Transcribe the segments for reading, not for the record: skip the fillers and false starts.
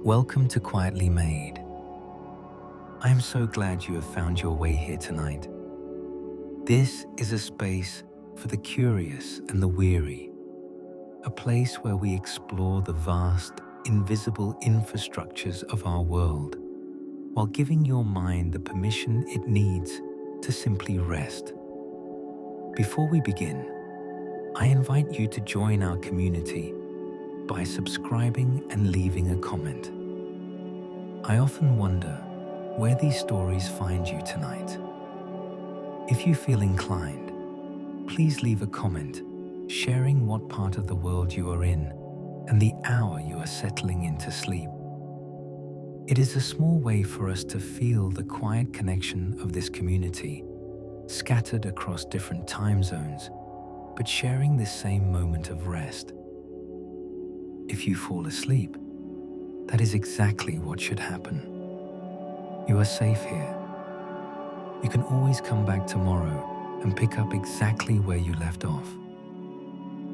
Welcome to Quietly Made. I am so glad you have found your way here tonight. This is a space for the curious and the weary, a place where we explore the vast, invisible infrastructures of our world, while giving your mind the permission it needs to simply rest. Before we begin, I invite you to join our community by subscribing and leaving a comment. I often wonder where these stories find you tonight. If you feel inclined, please leave a comment sharing what part of the world you are in and the hour you are settling into sleep. It is a small way for us to feel the quiet connection of this community, scattered across different time zones, but sharing this same moment of rest. If you fall asleep, that is exactly what should happen. You are safe here. You can always come back tomorrow and pick up exactly where you left off.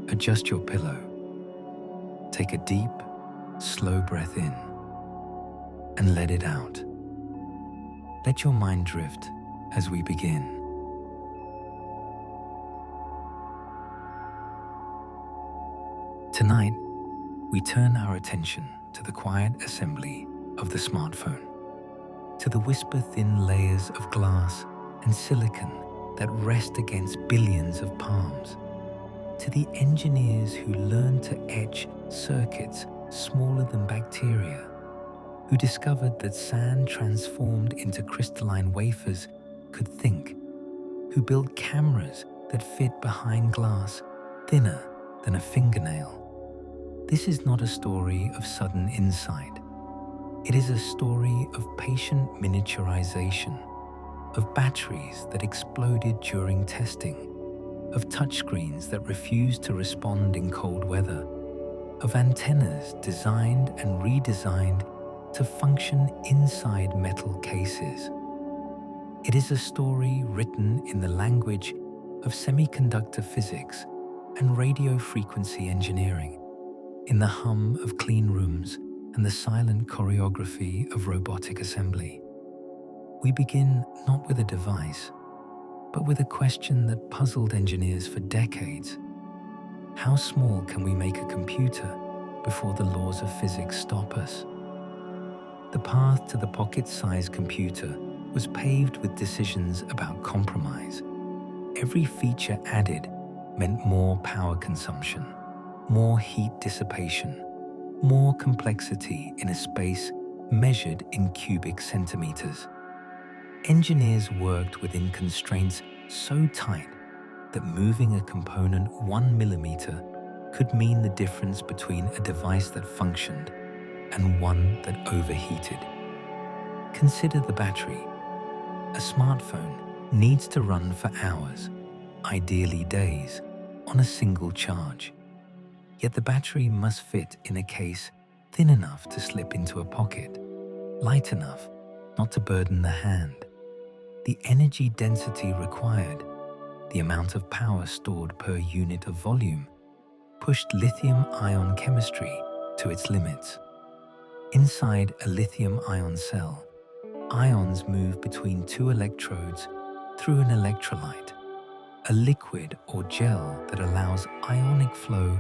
Adjust your pillow. Take a deep, slow breath in and let it out. Let your mind drift as we begin. Tonight, we turn our attention to the quiet assembly of the smartphone, to the whisper-thin layers of glass and silicon that rest against billions of palms, to the engineers who learned to etch circuits smaller than bacteria, who discovered that sand transformed into crystalline wafers could think, who built cameras that fit behind glass thinner than a fingernail. This is not a story of sudden insight. It is a story of patient miniaturization, of batteries that exploded during testing, of touchscreens that refused to respond in cold weather, of antennas designed and redesigned to function inside metal cases. It is a story written in the language of semiconductor physics and radio frequency engineering, in the hum of clean rooms and the silent choreography of robotic assembly. We begin not with a device, but with a question that puzzled engineers for decades. How small can we make a computer before the laws of physics stop us? The path to the pocket-sized computer was paved with decisions about compromise. Every feature added meant more power consumption, more heat dissipation, more complexity in a space measured in cubic centimeters. Engineers worked within constraints so tight that moving a component 1 millimeter could mean the difference between a device that functioned and one that overheated. Consider the battery. A smartphone needs to run for hours, ideally days, on a single charge. Yet the battery must fit in a case thin enough to slip into a pocket, light enough not to burden the hand. The energy density required, the amount of power stored per unit of volume, pushed lithium-ion chemistry to its limits. Inside a lithium-ion cell, ions move between two electrodes through an electrolyte, a liquid or gel that allows ionic flow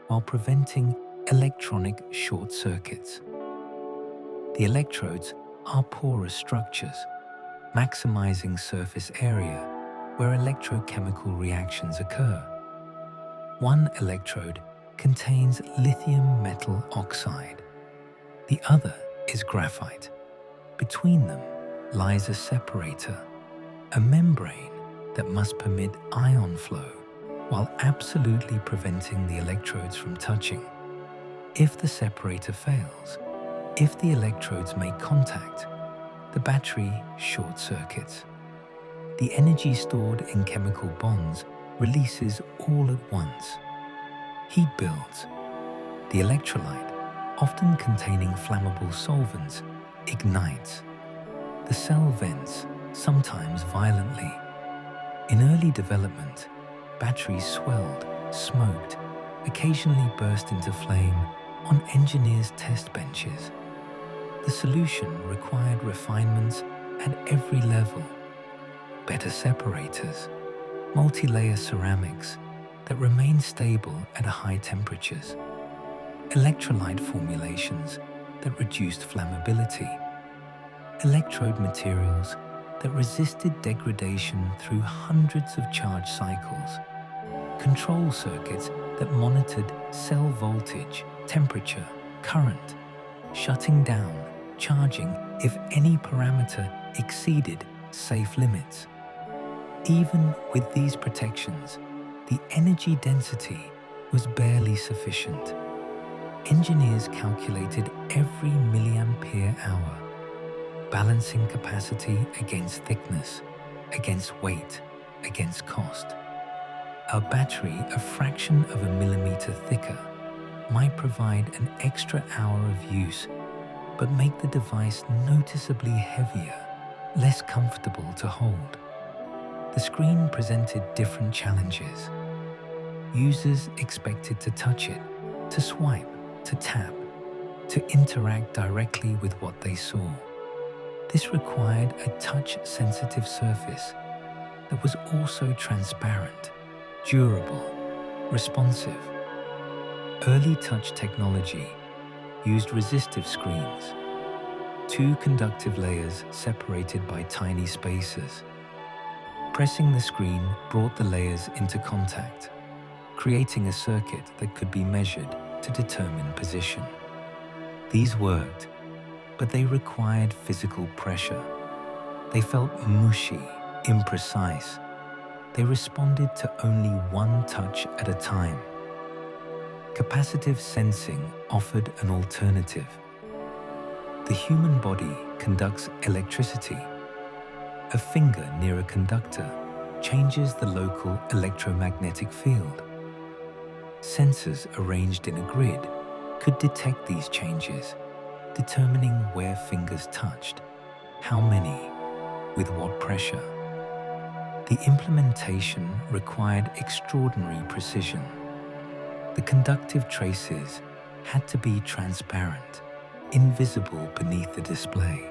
while preventing electronic short circuits. The electrodes are porous structures, maximizing surface area where electrochemical reactions occur. One electrode contains lithium metal oxide. The other is graphite. Between them lies a separator, a membrane that must permit ion flow while absolutely preventing the electrodes from touching. If the separator fails, if the electrodes make contact, the battery short circuits. The energy stored in chemical bonds releases all at once. Heat builds. The electrolyte, often containing flammable solvents, ignites. The cell vents, sometimes violently. In early development, batteries swelled, smoked, occasionally burst into flame on engineers' test benches. The solution required refinements at every level: better separators, multi-layer ceramics that remain stable at high temperatures, electrolyte formulations that reduced flammability, electrode materials that resisted degradation through hundreds of charge cycles, control circuits that monitored cell voltage, temperature, current, shutting down, charging if any parameter exceeded safe limits. Even with these protections, the energy density was barely sufficient. Engineers calculated every milliampere hour, balancing capacity against thickness, against weight, against cost. A battery a fraction of a millimeter thicker might provide an extra hour of use, but make the device noticeably heavier, less comfortable to hold. The screen presented different challenges. Users expected to touch it, to swipe, to tap, to interact directly with what they saw. This required a touch-sensitive surface that was also transparent, durable, responsive. Early touch technology used resistive screens, two conductive layers separated by tiny spaces. Pressing the screen brought the layers into contact, creating a circuit that could be measured to determine position. These worked, but they required physical pressure. They felt mushy, imprecise. They responded to only one touch at a time. Capacitive sensing offered an alternative. The human body conducts electricity. A finger near a conductor changes the local electromagnetic field. Sensors arranged in a grid could detect these changes, determining where fingers touched, how many, with what pressure. The implementation required extraordinary precision. The conductive traces had to be transparent, invisible beneath the display.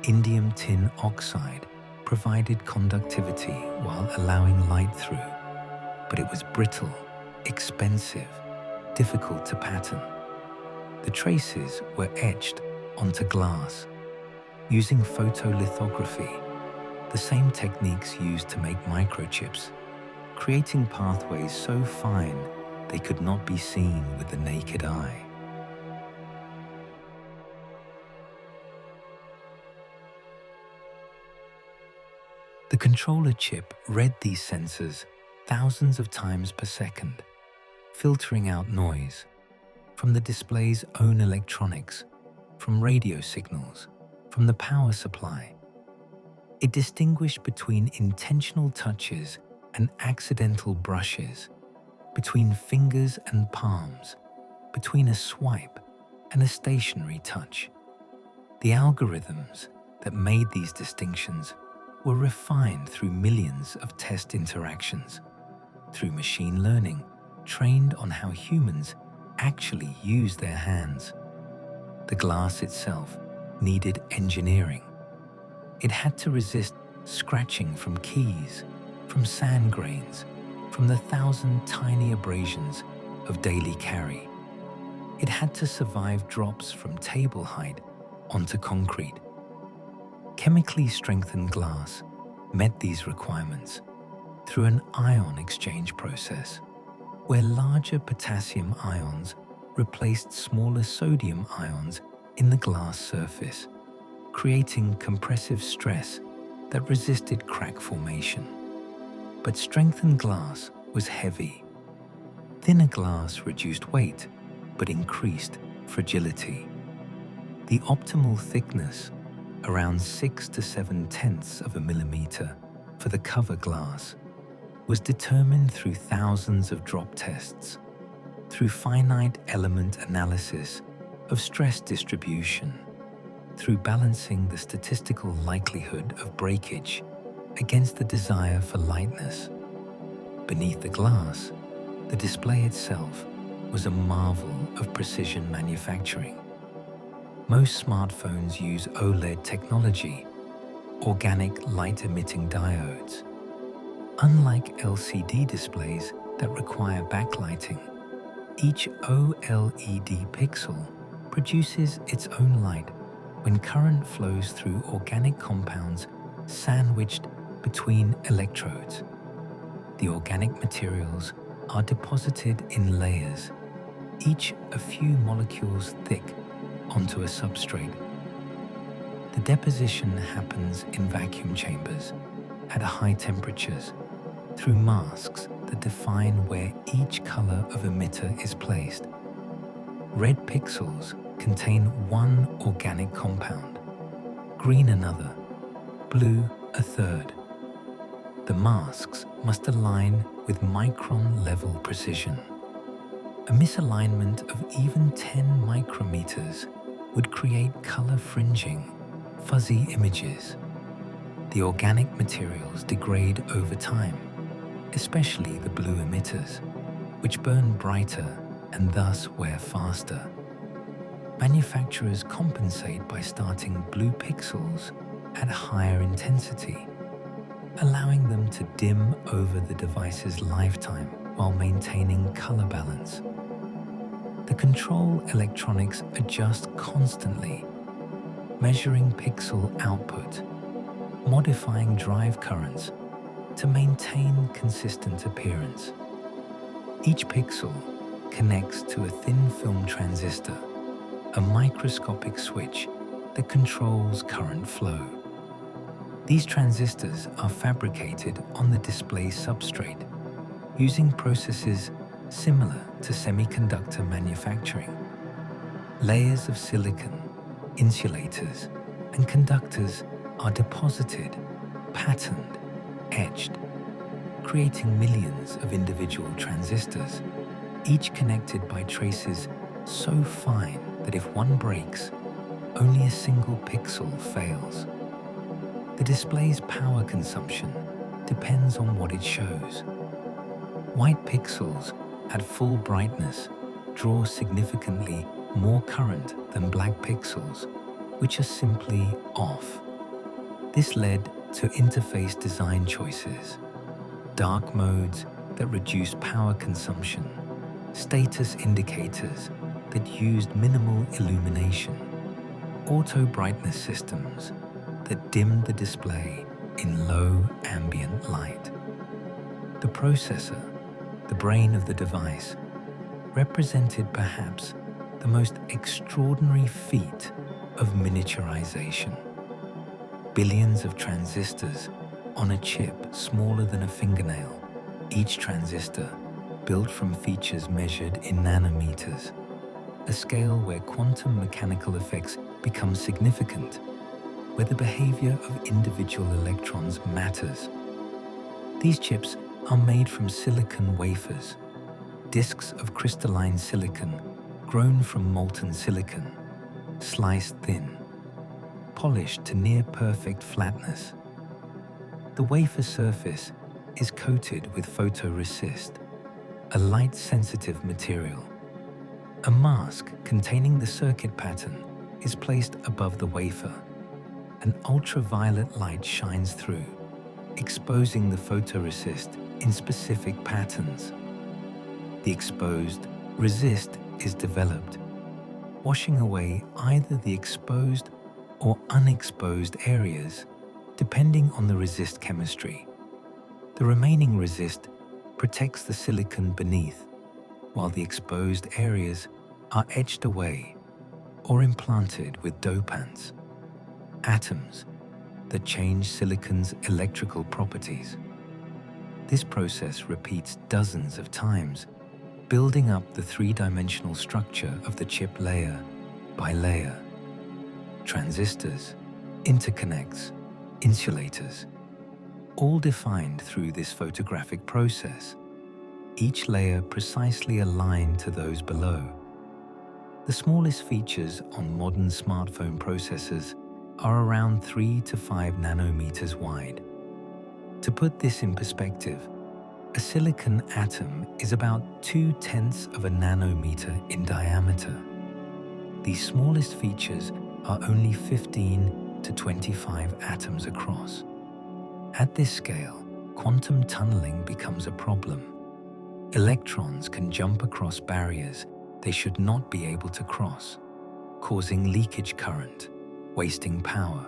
Indium tin oxide provided conductivity while allowing light through, but it was brittle, expensive, difficult to pattern. The traces were etched onto glass, using photolithography, the same techniques used to make microchips, creating pathways so fine they could not be seen with the naked eye. The controller chip read these sensors thousands of times per second, filtering out noise from the display's own electronics, from radio signals, from the power supply. It distinguished between intentional touches and accidental brushes, between fingers and palms, between a swipe and a stationary touch. The algorithms that made these distinctions were refined through millions of test interactions, through machine learning trained on how humans actually use their hands. The glass itself needed engineering. It had to resist scratching from keys, from sand grains, from the 1,000 tiny abrasions of daily carry. It had to survive drops from table height onto concrete. Chemically strengthened glass met these requirements through an ion exchange process, where larger potassium ions replaced smaller sodium ions in the glass surface, creating compressive stress that resisted crack formation. But strengthened glass was heavy. Thinner glass reduced weight, but increased fragility. The optimal thickness, around 6 to 7/10 of a millimeter for the cover glass, was determined through thousands of drop tests, through finite element analysis of stress distribution, through balancing the statistical likelihood of breakage against the desire for lightness. Beneath the glass, the display itself was a marvel of precision manufacturing. Most smartphones use OLED technology, organic light-emitting diodes. Unlike LCD displays that require backlighting, each OLED pixel produces its own light when current flows through organic compounds sandwiched between electrodes. The organic materials are deposited in layers, each a few molecules thick, onto a substrate. The deposition happens in vacuum chambers at high temperatures through masks that define where each color of emitter is placed. Red pixels contain one organic compound, green another, blue a third. The masks must align with micron-level precision. A misalignment of even 10 micrometers would create color fringing, fuzzy images. The organic materials degrade over time, especially the blue emitters, which burn brighter and thus wear faster. Manufacturers compensate by starting blue pixels at higher intensity, allowing them to dim over the device's lifetime while maintaining color balance. The control electronics adjust constantly, measuring pixel output, modifying drive currents to maintain consistent appearance. Each pixel connects to a thin film transistor, a microscopic switch that controls current flow. These transistors are fabricated on the display substrate using processes similar to semiconductor manufacturing. Layers of silicon, insulators, and conductors are deposited, patterned, etched, creating millions of individual transistors, each connected by traces so fine that if one breaks, only a single pixel fails. The display's power consumption depends on what it shows. White pixels at full brightness draw significantly more current than black pixels, which are simply off. This led to interface design choices, dark modes that reduced power consumption, status indicators that used minimal illumination, auto brightness systems that dimmed the display in low ambient light. The processor, the brain of the device, represented perhaps the most extraordinary feat of miniaturization. Billions of transistors on a chip smaller than a fingernail, each transistor built from features measured in nanometers, a scale where quantum mechanical effects become significant, where the behavior of individual electrons matters. These chips are made from silicon wafers, disks of crystalline silicon grown from molten silicon, sliced thin, polished to near-perfect flatness. The wafer surface is coated with photoresist, a light-sensitive material. A mask containing the circuit pattern is placed above the wafer. An ultraviolet light shines through, exposing the photoresist in specific patterns. The exposed resist is developed, washing away either the exposed or unexposed areas, depending on the resist chemistry. The remaining resist protects the silicon beneath, while the exposed areas are etched away or implanted with dopants, atoms that change silicon's electrical properties. This process repeats dozens of times, building up the three-dimensional structure of the chip layer by layer. Transistors, interconnects, insulators, all defined through this photographic process, each layer precisely aligned to those below. The smallest features on modern smartphone processors are around 3 to 5 nanometers wide. To put this in perspective, a silicon atom is about 0.2 of a nanometer in diameter. These smallest features are only 15 to 25 atoms across. At this scale, quantum tunneling becomes a problem. Electrons can jump across barriers they should not be able to cross, causing leakage current, wasting power.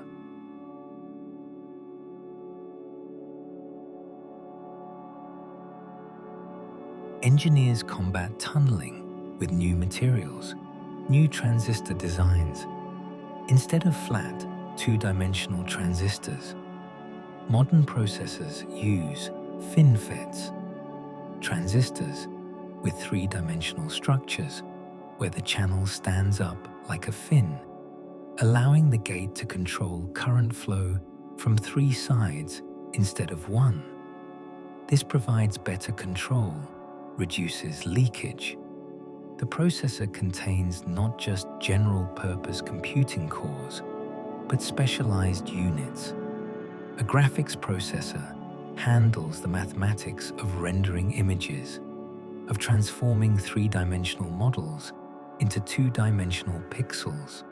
Engineers combat tunneling with new materials, new transistor designs. Instead of flat, two-dimensional transistors, modern processors use FinFETs, transistors with three-dimensional structures where the channel stands up like a fin, allowing the gate to control current flow from three sides instead of one. This provides better control, reduces leakage. The processor contains not just general-purpose computing cores, but specialized units. A graphics processor handles the mathematics of rendering images, of transforming three-dimensional models into two-dimensional pixels.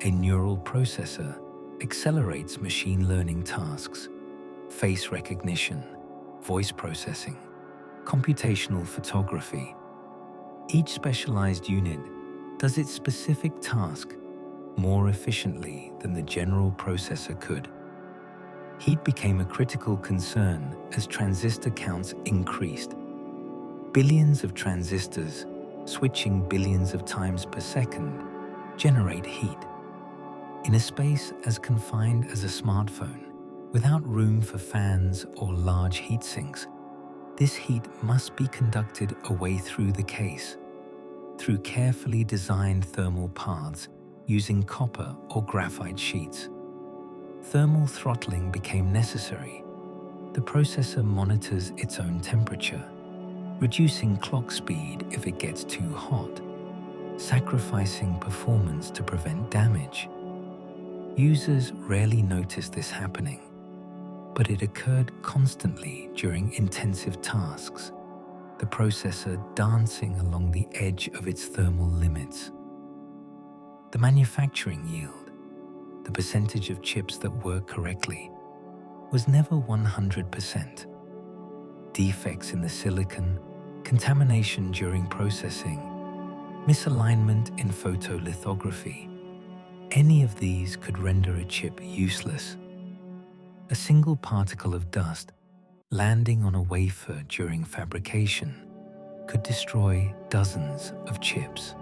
A neural processor accelerates machine learning tasks, face recognition, voice processing, computational photography. Each specialized unit does its specific task more efficiently than the general processor could. Heat became a critical concern as transistor counts increased. Billions of transistors, switching billions of times per second, generate heat. In a space as confined as a smartphone, without room for fans or large heat sinks, this heat must be conducted away through the case, through carefully designed thermal paths using copper or graphite sheets. Thermal throttling became necessary. The processor monitors its own temperature, reducing clock speed if it gets too hot, sacrificing performance to prevent damage. Users rarely notice this happening, but it occurred constantly during intensive tasks, the processor dancing along the edge of its thermal limits. The manufacturing yield, the percentage of chips that work correctly, was never 100%. Defects in the silicon, contamination during processing, misalignment in photolithography, any of these could render a chip useless. A single particle of dust landing on a wafer during fabrication could destroy dozens of chips.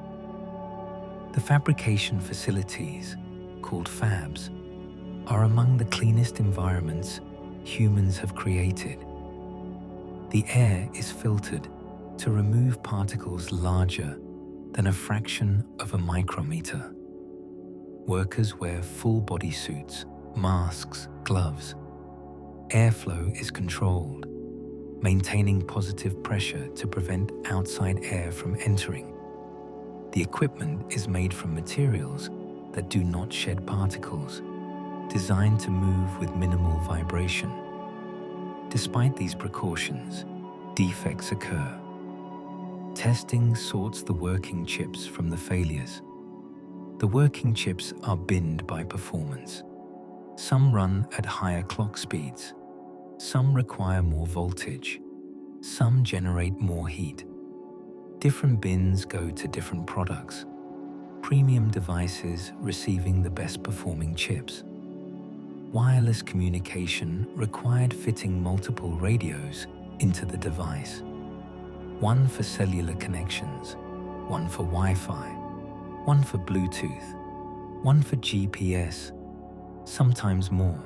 The fabrication facilities, called fabs, are among the cleanest environments humans have created. The air is filtered to remove particles larger than a fraction of a micrometer. Workers wear full body suits, masks, gloves. Airflow is controlled, maintaining positive pressure to prevent outside air from entering. The equipment is made from materials that do not shed particles, designed to move with minimal vibration. Despite these precautions, defects occur. Testing sorts the working chips from the failures. The working chips are binned by performance. Some run at higher clock speeds. Some require more voltage. Some generate more heat. Different bins go to different products. Premium devices receiving the best performing chips. Wireless communication required fitting multiple radios into the device. One for cellular connections, one for Wi-Fi, one for Bluetooth, one for GPS, sometimes more.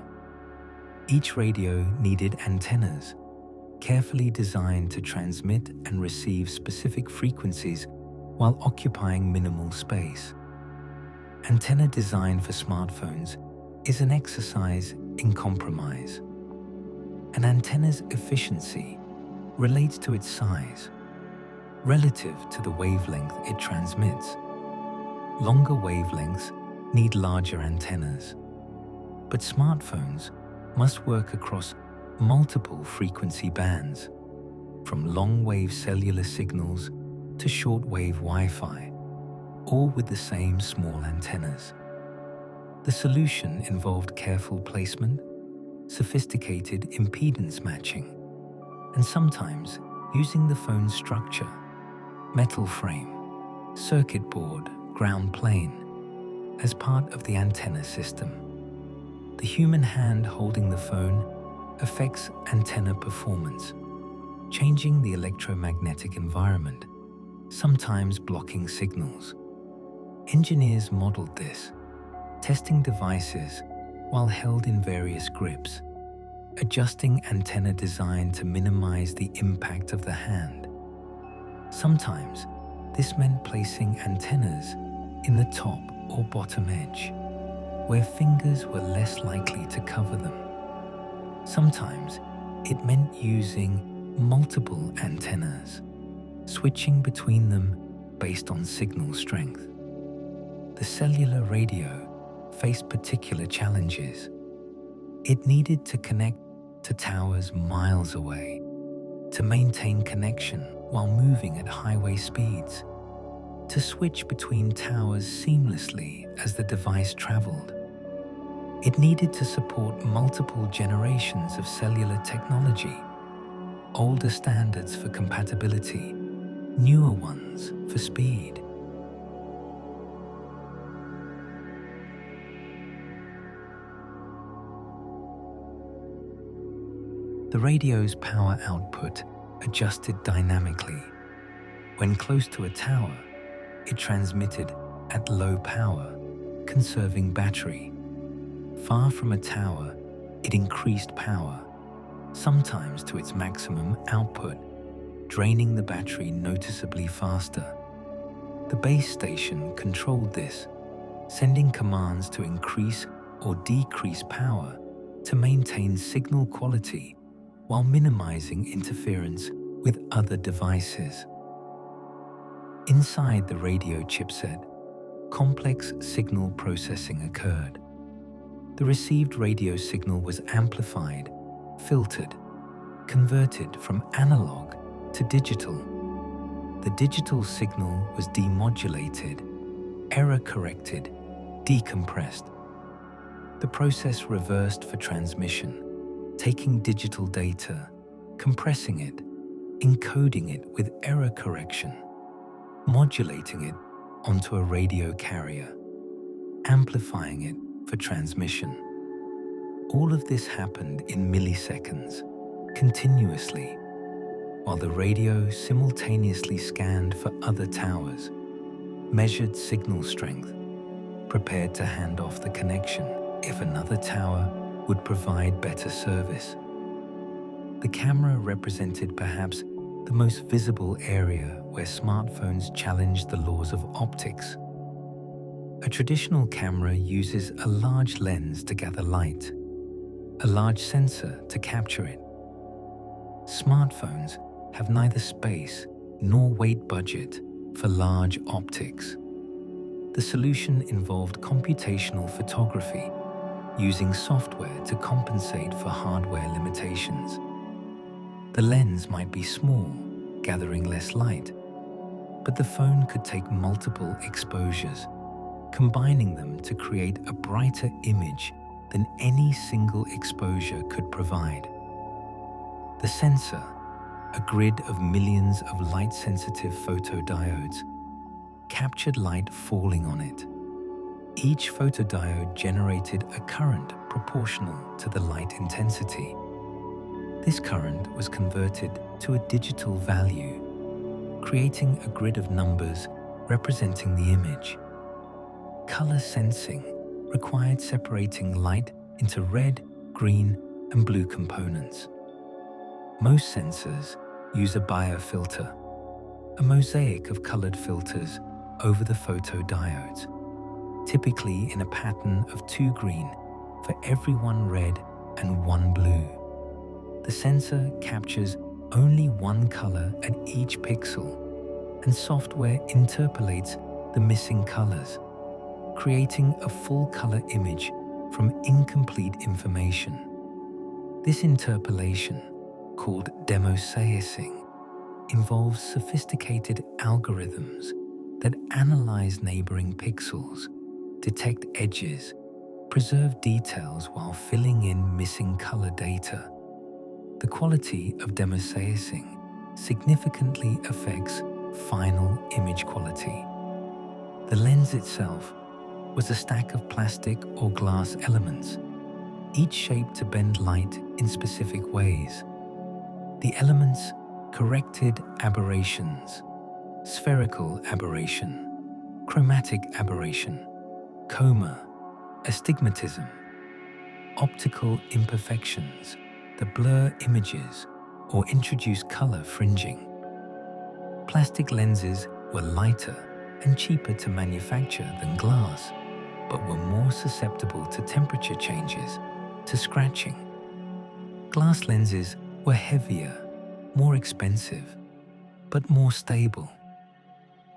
Each radio needed antennas, carefully designed to transmit and receive specific frequencies while occupying minimal space. Antenna design for smartphones is an exercise in compromise. An antenna's efficiency relates to its size, relative to the wavelength it transmits. Longer wavelengths need larger antennas, but smartphones must work across multiple frequency bands, from long-wave cellular signals to short-wave Wi-Fi, all with the same small antennas. The solution involved careful placement, sophisticated impedance matching, and sometimes using the phone's structure, metal frame, circuit board, ground plane, as part of the antenna system. The human hand holding the phone affects antenna performance, changing the electromagnetic environment, sometimes blocking signals. Engineers modeled this, testing devices while held in various grips, adjusting antenna design to minimize the impact of the hand. Sometimes, this meant placing antennas in the top or bottom edge, where fingers were less likely to cover them. Sometimes, it meant using multiple antennas, switching between them based on signal strength. The cellular radio faced particular challenges. It needed to connect to towers miles away, to maintain connection while moving at highway speeds, to switch between towers seamlessly as the device traveled. It needed to support multiple generations of cellular technology, older standards for compatibility, newer ones for speed. The radio's power output adjusted dynamically. When close to a tower, it transmitted at low power, conserving battery. Far from a tower, it increased power, sometimes to its maximum output, draining the battery noticeably faster. The base station controlled this, sending commands to increase or decrease power to maintain signal quality while minimizing interference with other devices. Inside the radio chipset, complex signal processing occurred. The received radio signal was amplified, filtered, converted from analog to digital. The digital signal was demodulated, error-corrected, decompressed. The process reversed for transmission, taking digital data, compressing it, encoding it with error correction, modulating it onto a radio carrier, amplifying it for transmission. All of this happened in milliseconds, continuously, while the radio simultaneously scanned for other towers, measured signal strength, prepared to hand off the connection if another tower would provide better service. The camera represented perhaps the most visible area where smartphones challenged the laws of optics. A traditional camera uses a large lens to gather light, a large sensor to capture it. Smartphones have neither space nor weight budget for large optics. The solution involved computational photography, using software to compensate for hardware limitations. The lens might be small, gathering less light, but the phone could take multiple exposures, combining them to create a brighter image than any single exposure could provide. The sensor, a grid of millions of light-sensitive photodiodes, captured light falling on it. Each photodiode generated a current proportional to the light intensity. This current was converted to a digital value, creating a grid of numbers representing the image. Color sensing required separating light into red, green, and blue components. Most sensors use a biofilter, a mosaic of colored filters over the photodiodes, typically in a pattern of 2 green for every 1 red and 1 blue. The sensor captures only 1 color at each pixel, and software interpolates the missing colors, creating a full color image from incomplete information. This interpolation, called demosaicing, involves sophisticated algorithms that analyze neighboring pixels, detect edges, preserve details while filling in missing color data. The quality of demosayasing significantly affects final image quality. The lens itself was a stack of plastic or glass elements, each shaped to bend light in specific ways. The elements corrected aberrations: spherical aberration, chromatic aberration, coma, astigmatism, optical imperfections that blur images or introduce color fringing. Plastic lenses were lighter and cheaper to manufacture than glass, but were more susceptible to temperature changes, to scratching. Glass lenses were heavier, more expensive, but more stable.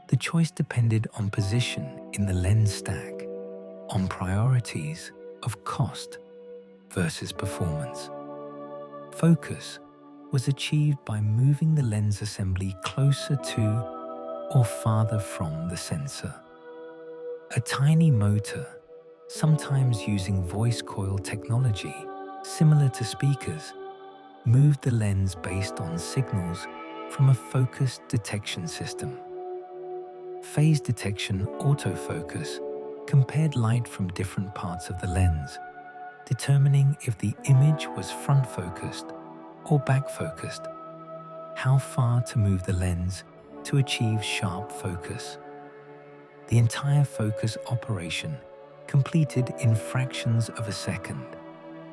The choice depended on position in the lens stack, on priorities of cost versus performance. Focus was achieved by moving the lens assembly closer to or farther from the sensor. A tiny motor, sometimes using voice coil technology similar to speakers, moved the lens based on signals from a focus detection system. Phase detection autofocus compared light from different parts of the lens, determining if the image was front-focused or back-focused, how far to move the lens to achieve sharp focus. The entire focus operation completed in fractions of a second,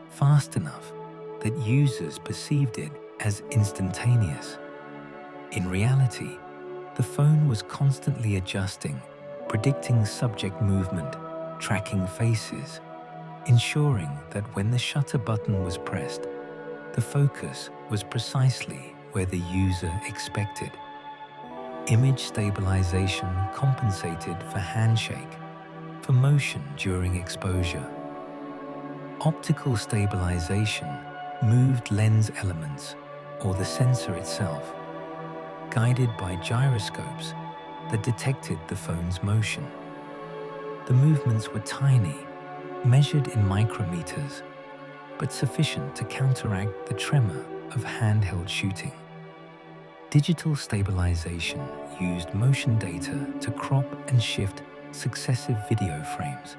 fast enough that users perceived it as instantaneous. In reality, the phone was constantly adjusting, predicting subject movement, tracking faces, ensuring that when the shutter button was pressed, the focus was precisely where the user expected. Image stabilization compensated for handshake, for motion during exposure. Optical stabilization moved lens elements, or the sensor itself, guided by gyroscopes that detected the phone's motion. The movements were tiny, measured in micrometers, but sufficient to counteract the tremor of handheld shooting. Digital stabilization used motion data to crop and shift successive video frames,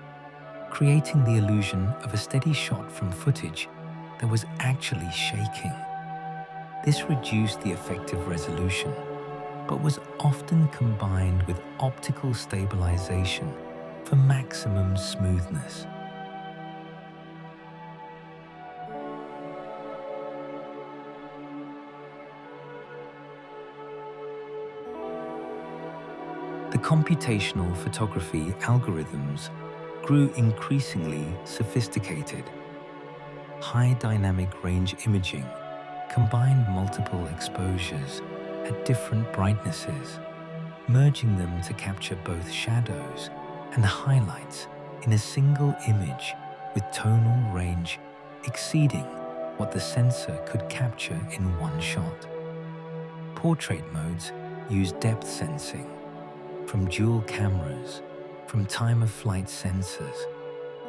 creating the illusion of a steady shot from footage that was actually shaking. This reduced the effective resolution, but was often combined with optical stabilization for maximum smoothness. The computational photography algorithms grew increasingly sophisticated. High dynamic range imaging combined multiple exposures at different brightnesses, merging them to capture both shadows and highlights in a single image with tonal range exceeding what the sensor could capture in one shot. Portrait modes use depth sensing from dual cameras, from time-of-flight sensors,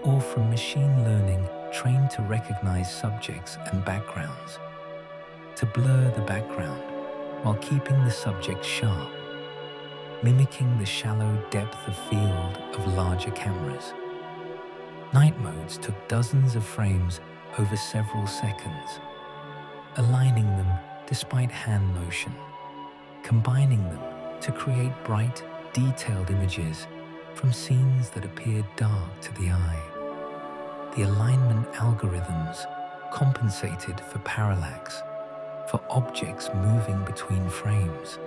or from machine learning trained to recognize subjects and backgrounds, to blur the background while keeping the subject sharp, mimicking the shallow depth of field of larger cameras. Night modes took dozens of frames over several seconds, aligning them despite hand motion, combining them to create bright, detailed images from scenes that appeared dark to the eye. The alignment algorithms compensated for parallax, for objects moving between frames,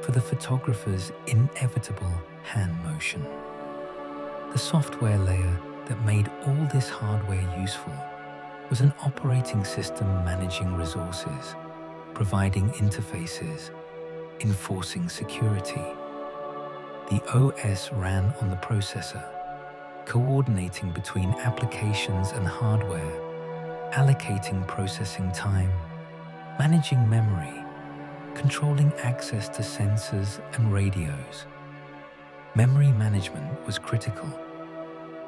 for the photographer's inevitable hand motion. The software layer that made all this hardware useful was an operating system managing resources, providing interfaces, enforcing security. The OS ran on the processor, coordinating between applications and hardware, allocating processing time, managing memory, controlling access to sensors and radios. Memory management was critical.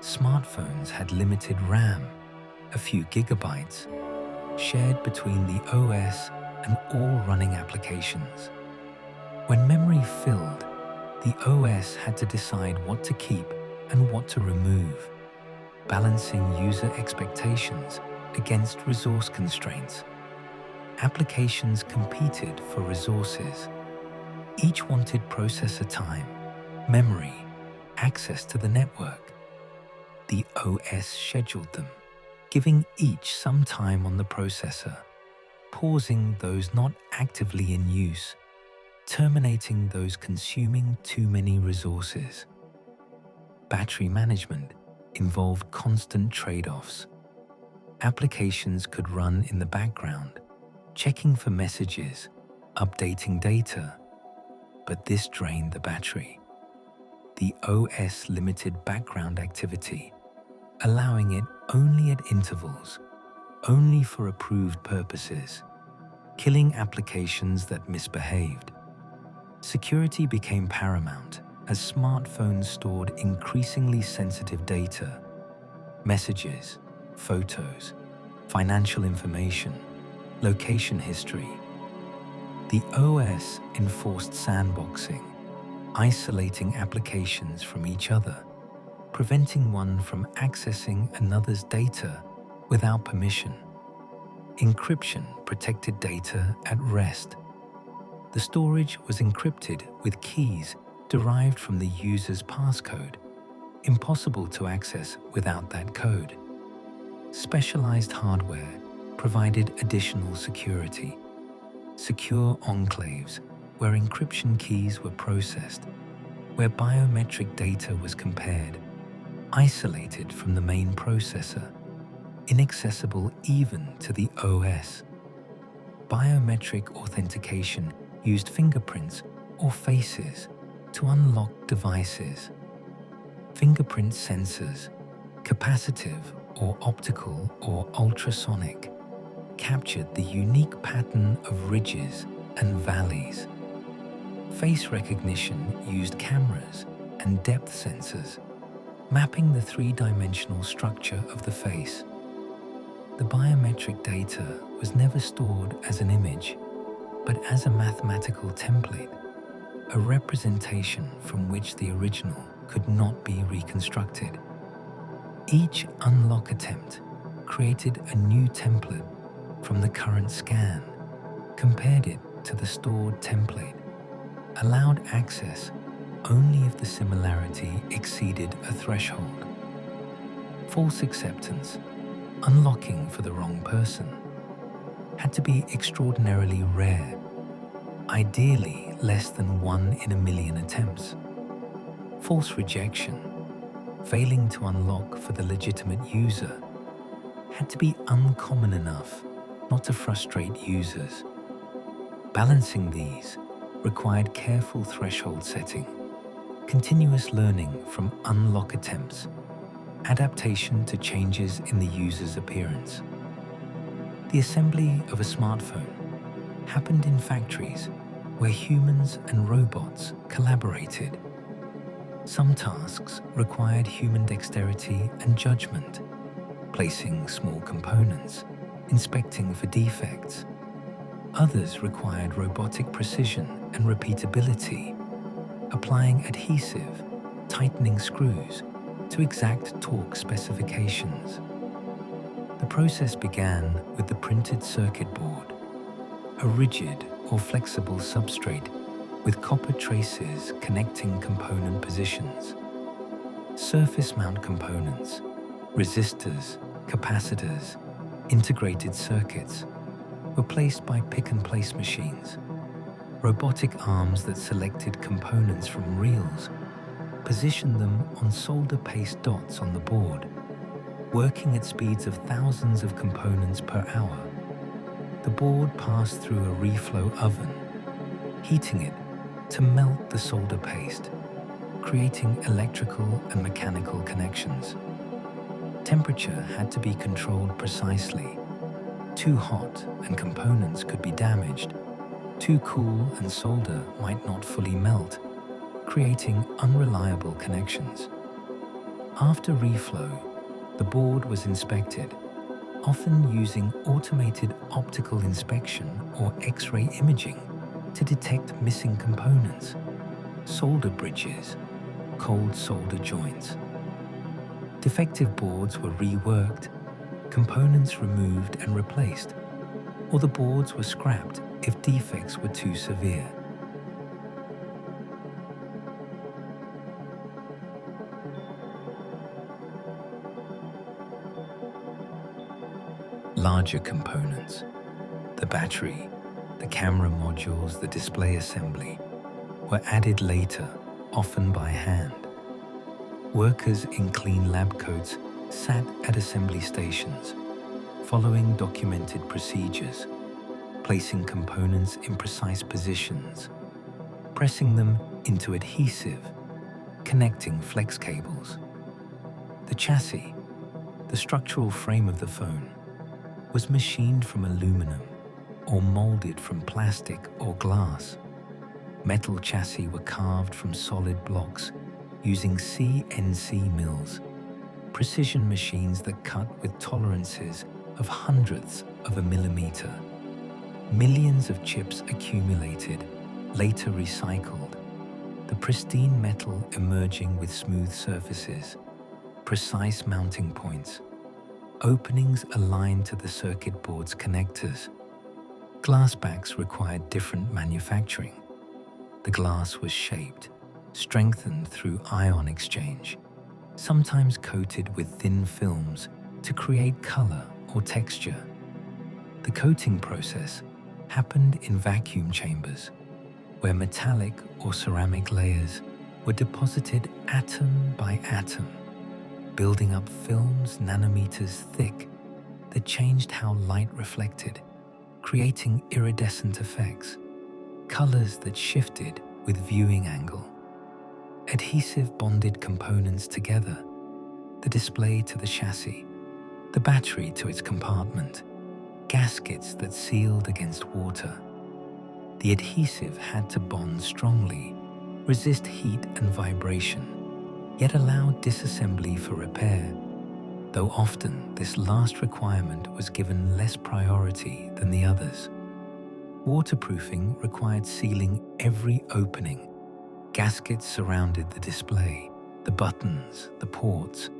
Smartphones had limited RAM, a few gigabytes, shared between the OS and all running applications. When memory filled, the OS had to decide what to keep and what to remove, balancing user expectations against resource constraints. Applications competed for resources. Each wanted processor time, memory, access to the network. The OS scheduled them, giving each some time on the processor, pausing those not actively in use, terminating those consuming too many resources. Battery management involved constant trade-offs. Applications could run in the background, checking for messages, updating data, but this drained the battery. The OS limited background activity, allowing it only at intervals, only for approved purposes, killing applications that misbehaved. Security became paramount as smartphones stored increasingly sensitive data, messages, photos, financial information, location history. The OS enforced sandboxing, isolating applications from each other, preventing one from accessing another's data without permission. Encryption protected data at rest. The storage was encrypted with keys derived from the user's passcode, impossible to access without that code. Specialized hardware provided additional security. Secure enclaves where encryption keys were processed, where biometric data was compared, isolated from the main processor, inaccessible even to the OS. Biometric authentication used fingerprints or faces to unlock devices. Fingerprint sensors, capacitive or optical or ultrasonic, captured the unique pattern of ridges and valleys. Face recognition used cameras and depth sensors, mapping the three-dimensional structure of the face. The biometric data was never stored as an image, but as a mathematical template, a representation from which the original could not be reconstructed. Each unlock attempt created a new template from the current scan, compared it to the stored template, allowed access only if the similarity exceeded a threshold. False acceptance, unlocking for the wrong person, had to be extraordinarily rare, ideally less than 1 in a million attempts. False rejection, failing to unlock for the legitimate user, had to be uncommon enough not to frustrate users. Balancing these required careful threshold setting, continuous learning from unlock attempts, adaptation to changes in the user's appearance. The assembly of a smartphone happened in factories where humans and robots collaborated. Some tasks required human dexterity and judgment, placing small components, inspecting for defects. Others required robotic precision and repeatability, applying adhesive, tightening screws to exact torque specifications. The process began with the printed circuit board, a rigid or flexible substrate with copper traces connecting component positions. Surface mount components, resistors, capacitors, integrated circuits were placed by pick-and-place machines. Robotic arms that selected components from reels positioned them on solder paste dots on the board, working at speeds of thousands of components per hour. The board passed through a reflow oven, heating it to melt the solder paste, creating electrical and mechanical connections. Temperature had to be controlled precisely. Too hot and components could be damaged. Too cool and solder might not fully melt, creating unreliable connections. After reflow, the board was inspected, often using automated optical inspection or X-ray imaging to detect missing components, solder bridges, cold solder joints. Defective boards were reworked, components removed and replaced, or the boards were scrapped if defects were too severe. Larger components, the battery, the camera modules, the display assembly, were added later, often by hand. Workers in clean lab coats sat at assembly stations, following documented procedures, placing components in precise positions, pressing them into adhesive, connecting flex cables. The chassis, the structural frame of the phone, was machined from aluminum or molded from plastic or glass. Metal chassis were carved from solid blocks using CNC mills, precision machines that cut with tolerances of hundredths of a millimeter. Millions of chips accumulated, later recycled, the pristine metal emerging with smooth surfaces, precise mounting points, openings aligned to the circuit board's connectors. Glass backs required different manufacturing. The glass was shaped, strengthened through ion exchange, sometimes coated with thin films to create color or texture. The coating process happened in vacuum chambers, where metallic or ceramic layers were deposited atom by atom, building up films nanometers thick that changed how light reflected, creating iridescent effects, colors that shifted with viewing angle. Adhesive bonded components together, the display to the chassis, the battery to its compartment, gaskets that sealed against water. The adhesive had to bond strongly, resist heat and vibration, yet allow disassembly for repair, though often this last requirement was given less priority than the others. Waterproofing required sealing every opening. Gaskets surrounded the display, the buttons, the ports.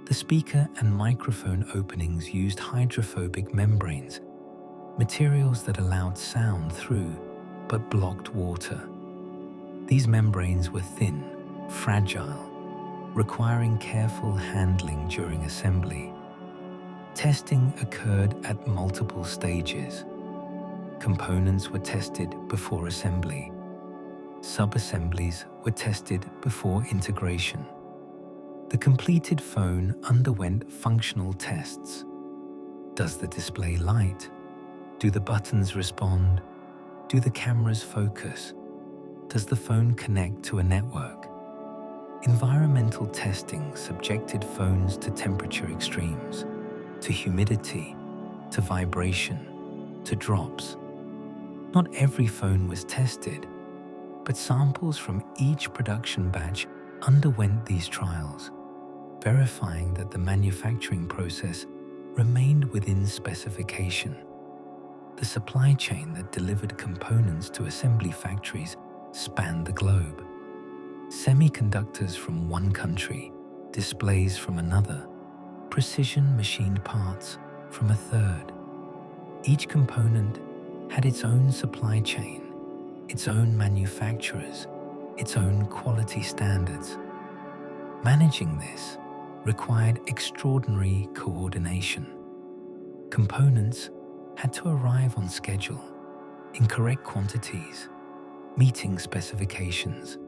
The speaker and microphone openings used hydrophobic membranes, materials that allowed sound through but blocked water. These membranes were thin, fragile, requiring careful handling during assembly. Testing occurred at multiple stages. Components were tested before assembly. Sub-assemblies were tested before integration. The completed phone underwent functional tests. Does the display light? Do the buttons respond? Do the cameras focus? Does the phone connect to a network? Environmental testing subjected phones to temperature extremes, to humidity, to vibration, to drops. Not every phone was tested, but samples from each production batch underwent these trials, verifying that the manufacturing process remained within specification. The supply chain that delivered components to assembly factories spanned the globe. Semiconductors from one country, displays from another, precision machined parts from a third. Each component had its own supply chain, its own manufacturers, its own quality standards. Managing this required extraordinary coordination. Components had to arrive on schedule, in correct quantities, meeting specifications.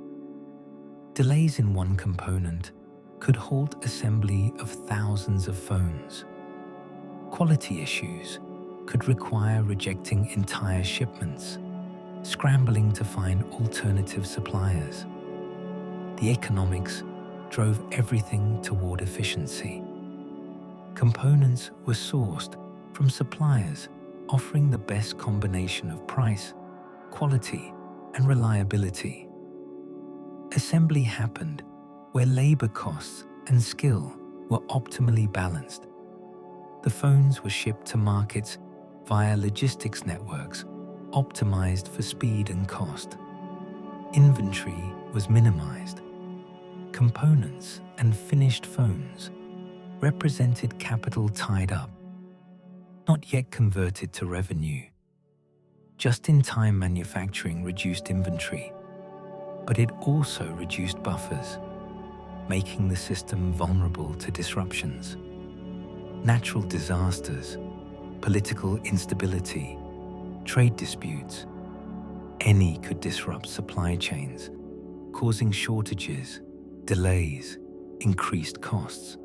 Delays in one component could halt assembly of thousands of phones. Quality issues could require rejecting entire shipments, scrambling to find alternative suppliers. The economics drove everything toward efficiency. Components were sourced from suppliers offering the best combination of price, quality, and reliability. Assembly happened where labor costs and skill were optimally balanced. The phones were shipped to markets via logistics networks optimized for speed and cost. Inventory was minimized. Components and finished phones represented capital tied up, not yet converted to revenue. Just-in-time manufacturing reduced inventory, but it also reduced buffers, making the system vulnerable to disruptions. Natural disasters, political instability, trade disputes, any could disrupt supply chains, causing shortages, delays, increased costs.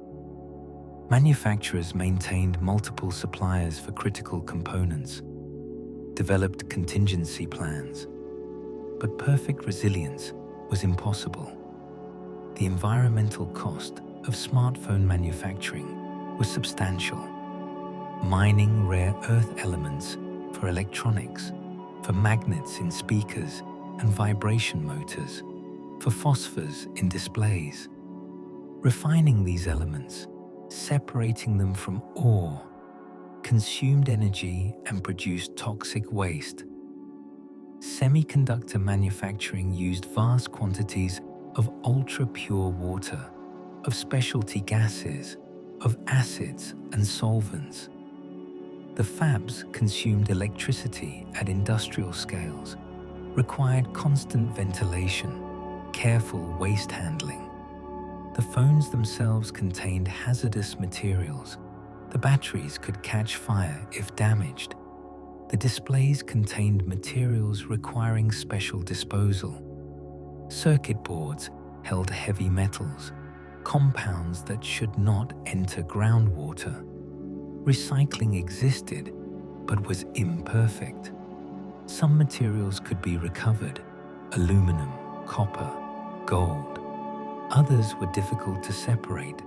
Manufacturers maintained multiple suppliers for critical components, developed contingency plans, but perfect resilience was impossible. The environmental cost of smartphone manufacturing was substantial. Mining rare earth elements for electronics, for magnets in speakers and vibration motors, for phosphors in displays. Refining these elements, separating them from ore, consumed energy and produced toxic waste. Semiconductor manufacturing used vast quantities of ultra-pure water, of specialty gases, of acids and solvents. The fabs consumed electricity at industrial scales, required constant ventilation, careful waste handling. The phones themselves contained hazardous materials. The batteries could catch fire if damaged. The displays contained materials requiring special disposal. Circuit boards held heavy metals, compounds that should not enter groundwater. Recycling existed, but was imperfect. Some materials could be recovered: aluminum, copper, gold. Others were difficult to separate,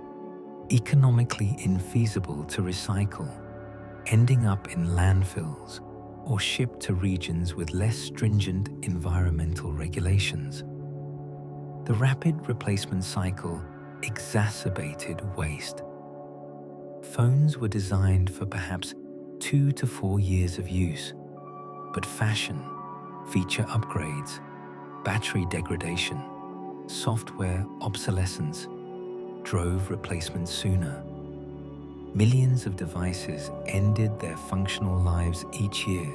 economically infeasible to recycle, ending up in landfills or shipped to regions with less stringent environmental regulations. The rapid replacement cycle exacerbated waste. Phones were designed for perhaps 2 to 4 years of use, but fashion, feature upgrades, battery degradation, software obsolescence drove replacement sooner. Millions of devices ended their functional lives each year,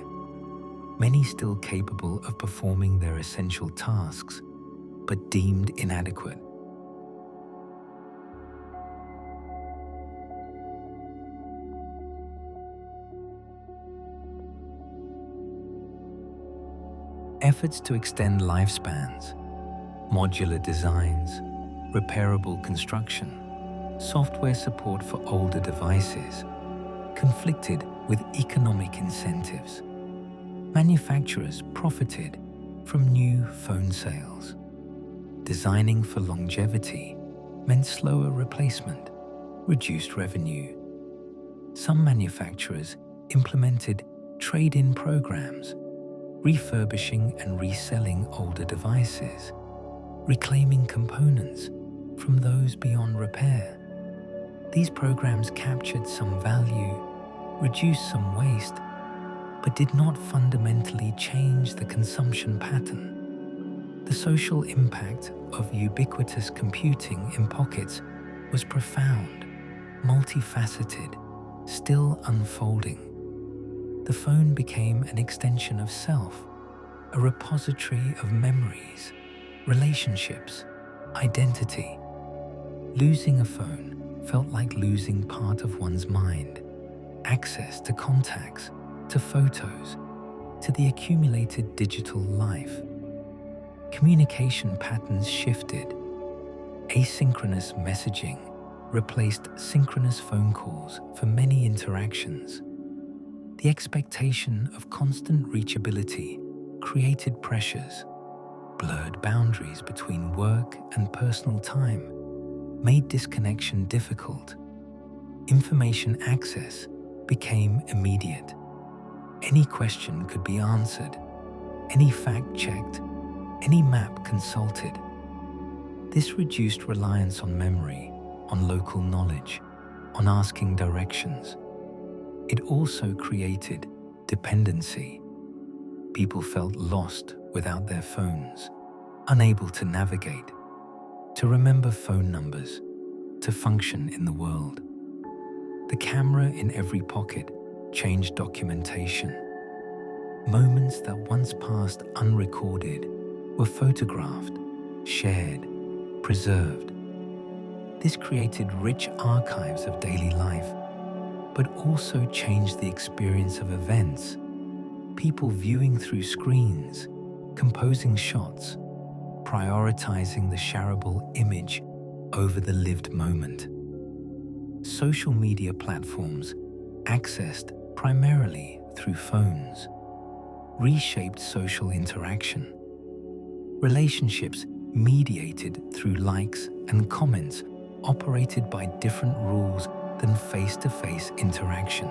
many still capable of performing their essential tasks, but deemed inadequate. Efforts to extend lifespans, modular designs, repairable construction, software support for older devices conflicted with economic incentives. Manufacturers profited from new phone sales. Designing for longevity meant slower replacement, reduced revenue. Some manufacturers implemented trade-in programs, refurbishing and reselling older devices, reclaiming components from those beyond repair. These programs captured some value, reduced some waste, but did not fundamentally change the consumption pattern. The social impact of ubiquitous computing in pockets was profound, multifaceted, still unfolding. The phone became an extension of self, a repository of memories, relationships, identity. Losing a phone felt like losing part of one's mind, access to contacts, to photos, to the accumulated digital life. Communication patterns shifted. Asynchronous messaging replaced synchronous phone calls for many interactions. The expectation of constant reachability created pressures, blurred boundaries between work and personal time, made disconnection difficult. Information access became immediate. Any question could be answered, any fact checked, any map consulted. This reduced reliance on memory, on local knowledge, on asking directions. It also created dependency. People felt lost without their phones, unable to navigate, to remember phone numbers, to function in the world. The camera in every pocket changed documentation. Moments that once passed unrecorded were photographed, shared, preserved. This created rich archives of daily life, but also changed the experience of events. People viewing through screens, composing shots, prioritizing the shareable image over the lived moment. Social media platforms, accessed primarily through phones, reshaped social interaction. Relationships mediated through likes and comments operated by different rules than face-to-face interaction.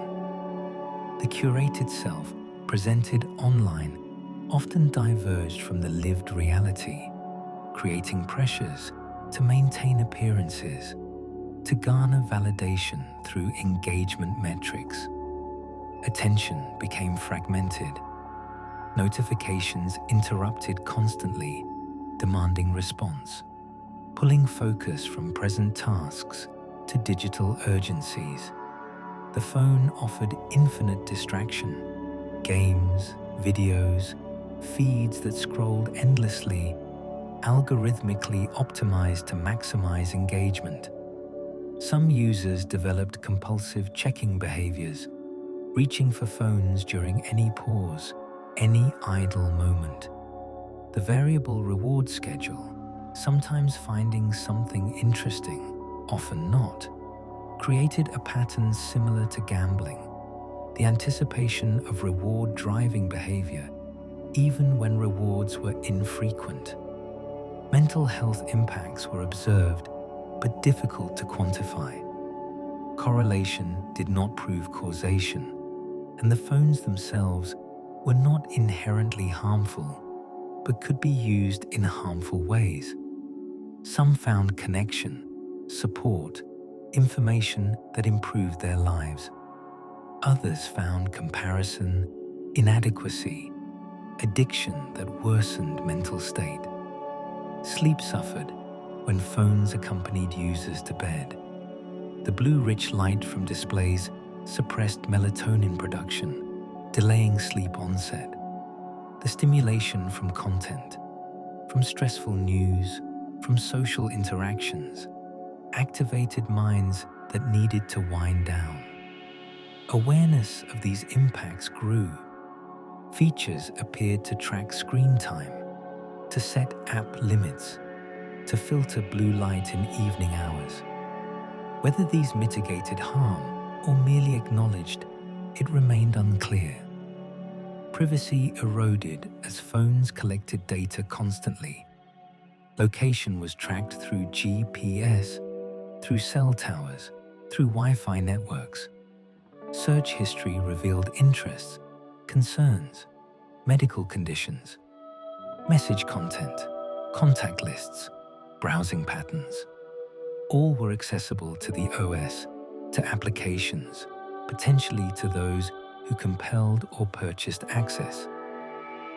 The curated self presented online often diverged from the lived reality, creating pressures to maintain appearances, to garner validation through engagement metrics. Attention became fragmented. Notifications interrupted constantly, demanding response, pulling focus from present tasks to digital urgencies. The phone offered infinite distraction, games, videos, feeds that scrolled endlessly, algorithmically optimized to maximize engagement. Some users developed compulsive checking behaviors, reaching for phones during any pause, any idle moment. The variable reward schedule, sometimes finding something interesting, often not, created a pattern similar to gambling, the anticipation of reward-driving behavior, even when rewards were infrequent. Mental health impacts were observed, but difficult to quantify. Correlation did not prove causation, and the phones themselves were not inherently harmful, but could be used in harmful ways. Some found connection, support, information that improved their lives. Others found comparison, inadequacy, addiction that worsened mental state. Sleep suffered when phones accompanied users to bed. The blue-rich light from displays suppressed melatonin production, delaying sleep onset. The stimulation from content, from stressful news, from social interactions, activated minds that needed to wind down. Awareness of these impacts grew. Features appeared to track screen time, to set app limits, to filter blue light in evening hours. Whether these mitigated harm or merely acknowledged, it remained unclear. Privacy eroded as phones collected data constantly. Location was tracked through GPS, through cell towers, through Wi-Fi networks. Search history revealed interests, concerns, medical conditions, message content, contact lists, browsing patterns. All were accessible to the OS, to applications, potentially to those who compelled or purchased access.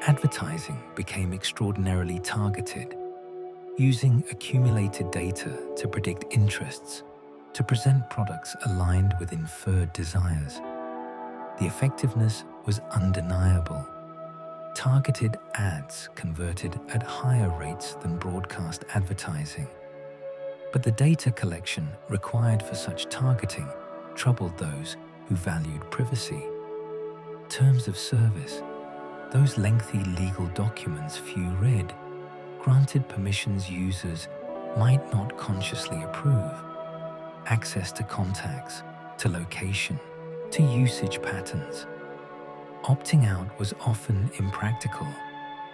Advertising became extraordinarily targeted, using accumulated data to predict interests, to present products aligned with inferred desires. The effectiveness was undeniable. Targeted ads converted at higher rates than broadcast advertising. But the data collection required for such targeting troubled those who valued privacy. Terms of service, those lengthy legal documents few read, granted permissions users might not consciously approve. Access to contacts, to location, to usage patterns. Opting out was often impractical,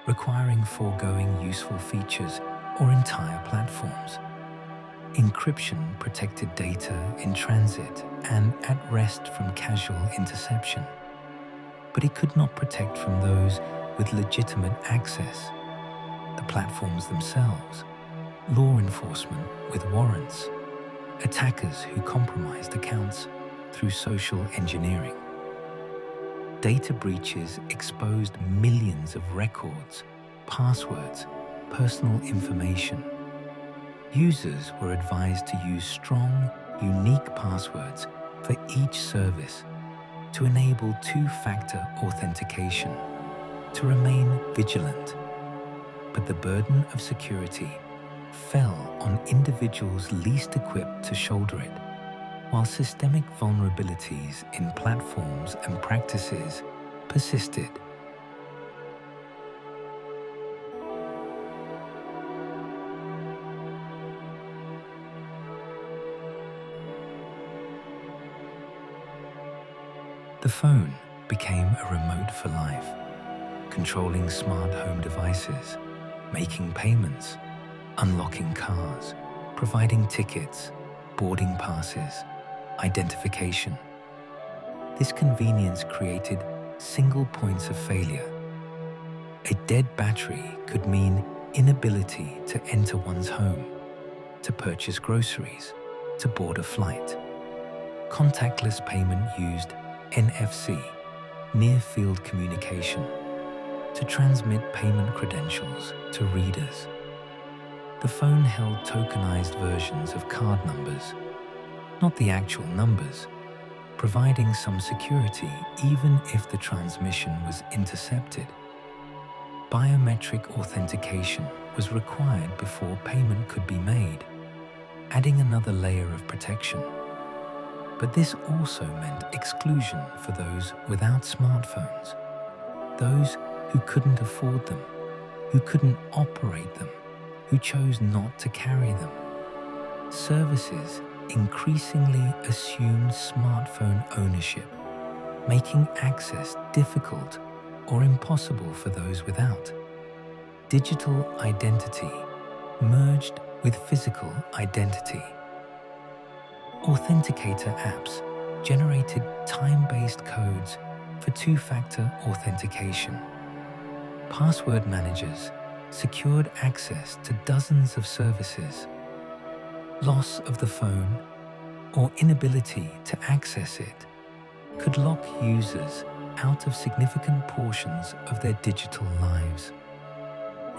requiring foregoing useful features or entire platforms. Encryption protected data in transit and at rest from casual interception, but it could not protect from those with legitimate access, the platforms themselves, law enforcement with warrants, attackers who compromised accounts through social engineering. Data breaches exposed millions of records, passwords, personal information. Users were advised to use strong, unique passwords for each service to enable two-factor authentication, to remain vigilant. But the burden of security fell on individuals least equipped to shoulder it, while systemic vulnerabilities in platforms and practices persisted. The phone became a remote for life, controlling smart home devices, making payments, unlocking cars, providing tickets, boarding passes, identification. This convenience created single points of failure. A dead battery could mean inability to enter one's home, to purchase groceries, to board a flight. Contactless payment used NFC, near-field communication, to transmit payment credentials to readers. The phone held tokenized versions of card numbers, not the actual numbers, providing some security even if the transmission was intercepted. Biometric authentication was required before payment could be made, adding another layer of protection. But this also meant exclusion for those without smartphones, those who couldn't afford them, who couldn't operate them, who chose not to carry them. Services increasingly assumed smartphone ownership, making access difficult or impossible for those without. Digital identity merged with physical identity. Authenticator apps generated time-based codes for two-factor authentication. Password managers secured access to dozens of services. Loss of the phone or inability to access it could lock users out of significant portions of their digital lives.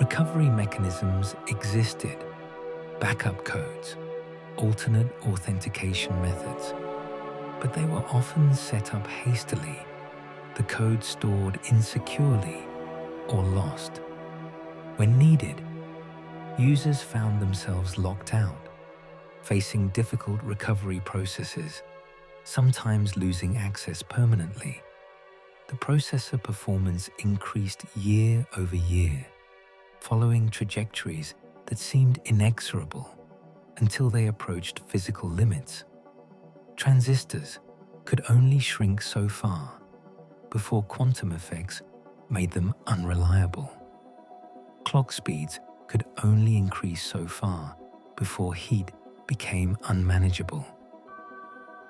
Recovery mechanisms existed, backup codes, alternate authentication methods, but they were often set up hastily, the code stored insecurely or lost. When needed, users found themselves locked out, facing difficult recovery processes, sometimes losing access permanently. The processor performance increased year over year, following trajectories that seemed inexorable until they approached physical limits. Transistors could only shrink so far before quantum effects made them unreliable. Clock speeds could only increase so far before heat became unmanageable.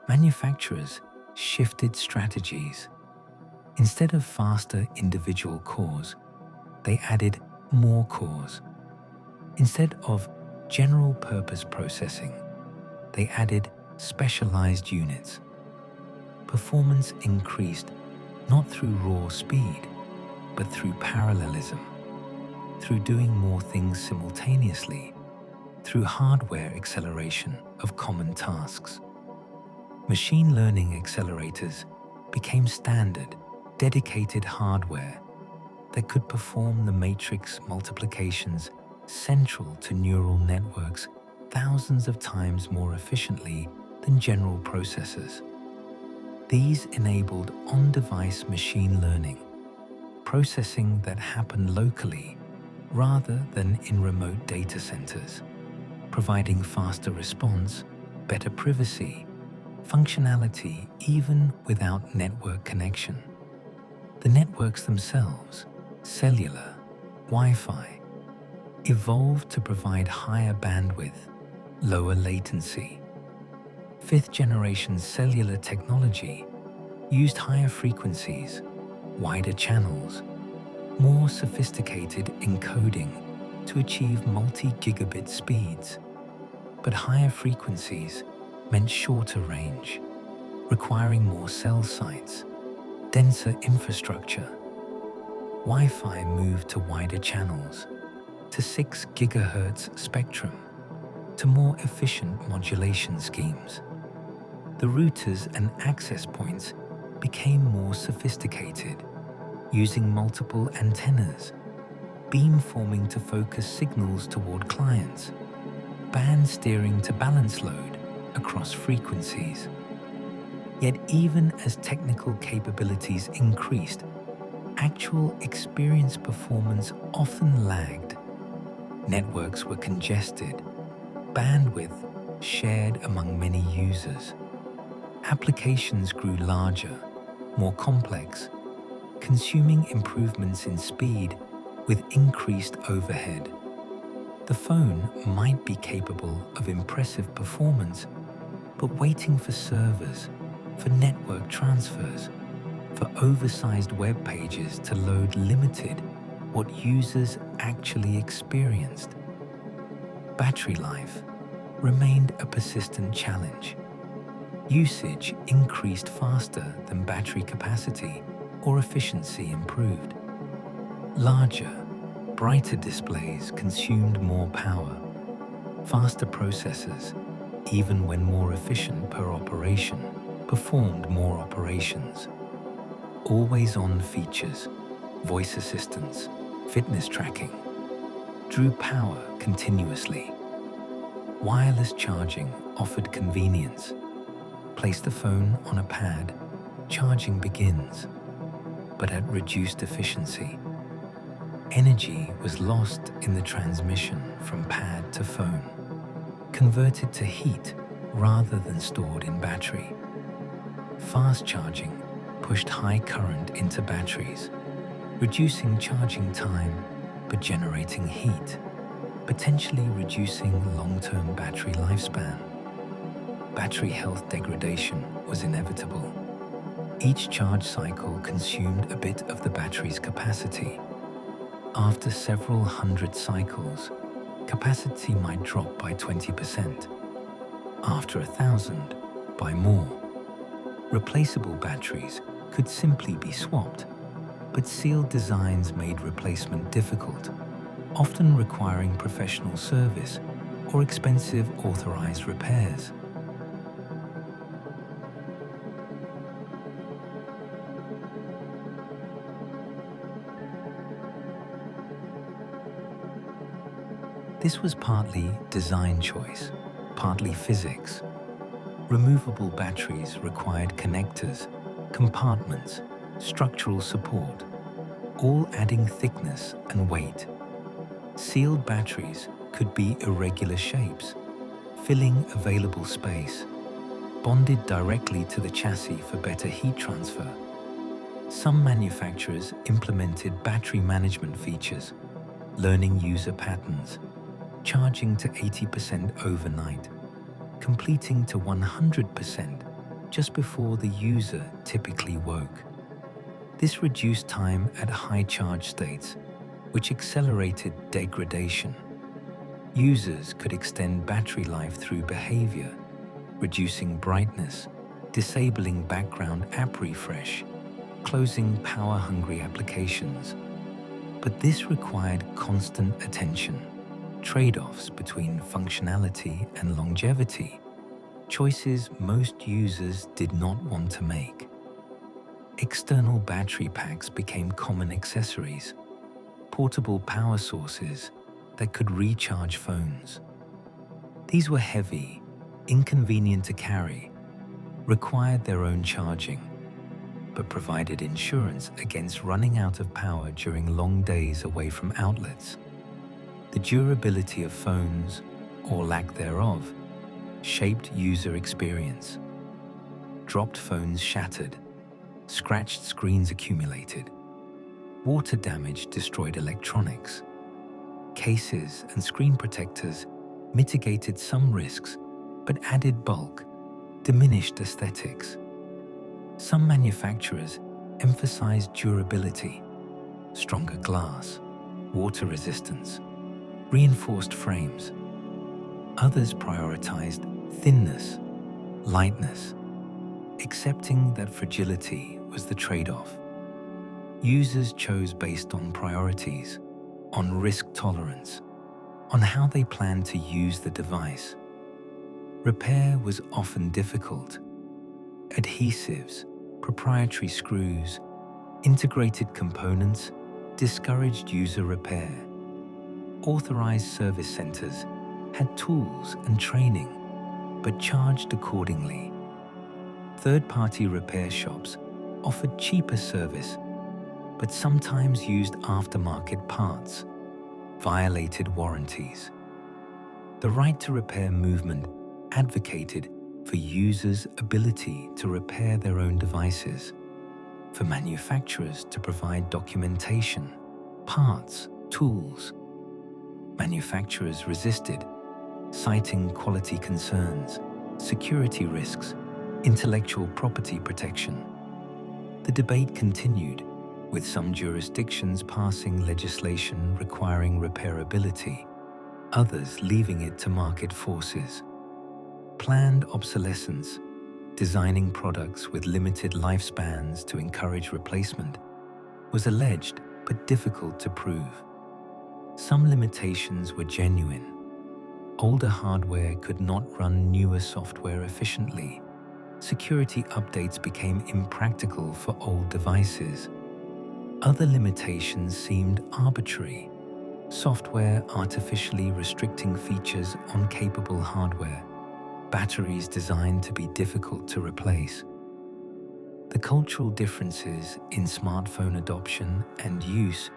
Manufacturers shifted strategies. Instead of faster individual cores, they added more cores. Instead of general-purpose processing, they added specialized units. Performance increased not through raw speed, but through parallelism, through doing more things simultaneously, through hardware acceleration of common tasks. Machine learning accelerators became standard, dedicated hardware that could perform the matrix multiplications central to neural networks thousands of times more efficiently than general processors. These enabled on-device machine learning, processing that happened locally rather than in remote data centers, providing faster response, better privacy, functionality even without network connection. The networks themselves, cellular, Wi-Fi, evolved to provide higher bandwidth, lower latency. Fifth-generation cellular technology used higher frequencies, wider channels, more sophisticated encoding to achieve multi-gigabit speeds. But higher frequencies meant shorter range, requiring more cell sites, denser infrastructure. Wi-Fi moved to wider channels, to 6 GHz spectrum, to more efficient modulation schemes. The routers and access points became more sophisticated, using multiple antennas, beamforming to focus signals toward clients, band steering to balance load across frequencies. Yet even as technical capabilities increased, actual experience performance often lagged. Networks were congested, bandwidth shared among many users. Applications grew larger, more complex, consuming improvements in speed with increased overhead. The phone might be capable of impressive performance, but waiting for servers, for network transfers, for oversized web pages to load limited what users actually experienced. Battery life remained a persistent challenge. Usage increased faster than battery capacity or efficiency improved. Larger, brighter displays consumed more power. Faster processors, even when more efficient per operation, performed more operations. Always-on features, voice assistants, fitness tracking, drew power continuously. Wireless charging offered convenience. Place the phone on a pad, charging begins, but at reduced efficiency. Energy was lost in the transmission from pad to phone, converted to heat rather than stored in battery. Fast charging pushed high current into batteries, reducing charging time but generating heat, potentially reducing long-term battery lifespan. Battery health degradation was inevitable. Each charge cycle consumed a bit of the battery's capacity. After several hundred cycles, capacity might drop by 20%. After 1,000, by more. Replaceable batteries could simply be swapped, but sealed designs made replacement difficult, often requiring professional service or expensive authorized repairs. This was partly design choice, partly physics. Removable batteries required connectors, compartments, structural support, all adding thickness and weight. Sealed batteries could be irregular shapes, filling available space, bonded directly to the chassis for better heat transfer. Some manufacturers implemented battery management features, learning user patterns, charging to 80% overnight, completing to 100% just before the user typically woke. This reduced time at high charge states, which accelerated degradation. Users could extend battery life through behavior, reducing brightness, disabling background app refresh, closing power-hungry applications. But this required constant attention, trade-offs between functionality and longevity, choices most users did not want to make. External battery packs became common accessories, portable power sources that could recharge phones. These were heavy, inconvenient to carry, required their own charging, but provided insurance against running out of power during long days away from outlets. The durability of phones, or lack thereof, shaped user experience. Dropped phones shattered, scratched screens accumulated. Water damage destroyed electronics. Cases and screen protectors mitigated some risks, but added bulk, diminished aesthetics. Some manufacturers emphasized durability, stronger glass, water resistance, reinforced frames. Others prioritized thinness, lightness, accepting that fragility was the trade-off. Users chose based on priorities, on risk tolerance, on how they planned to use the device. Repair was often difficult. Adhesives, proprietary screws, integrated components discouraged user repair. Authorized service centers had tools and training, but charged accordingly. Third-party repair shops offered cheaper service, but sometimes used aftermarket parts, violated warranties. The right to repair movement advocated for users' ability to repair their own devices, for manufacturers to provide documentation, parts, tools. Manufacturers resisted, citing quality concerns, security risks, intellectual property protection. The debate continued, with some jurisdictions passing legislation requiring repairability, others leaving it to market forces. Planned obsolescence, designing products with limited lifespans to encourage replacement, was alleged but difficult to prove. Some limitations were genuine. Older hardware could not run newer software efficiently. Security updates became impractical for old devices. Other limitations seemed arbitrary. Software artificially restricting features on capable hardware. Batteries designed to be difficult to replace. The cultural differences in smartphone adoption and use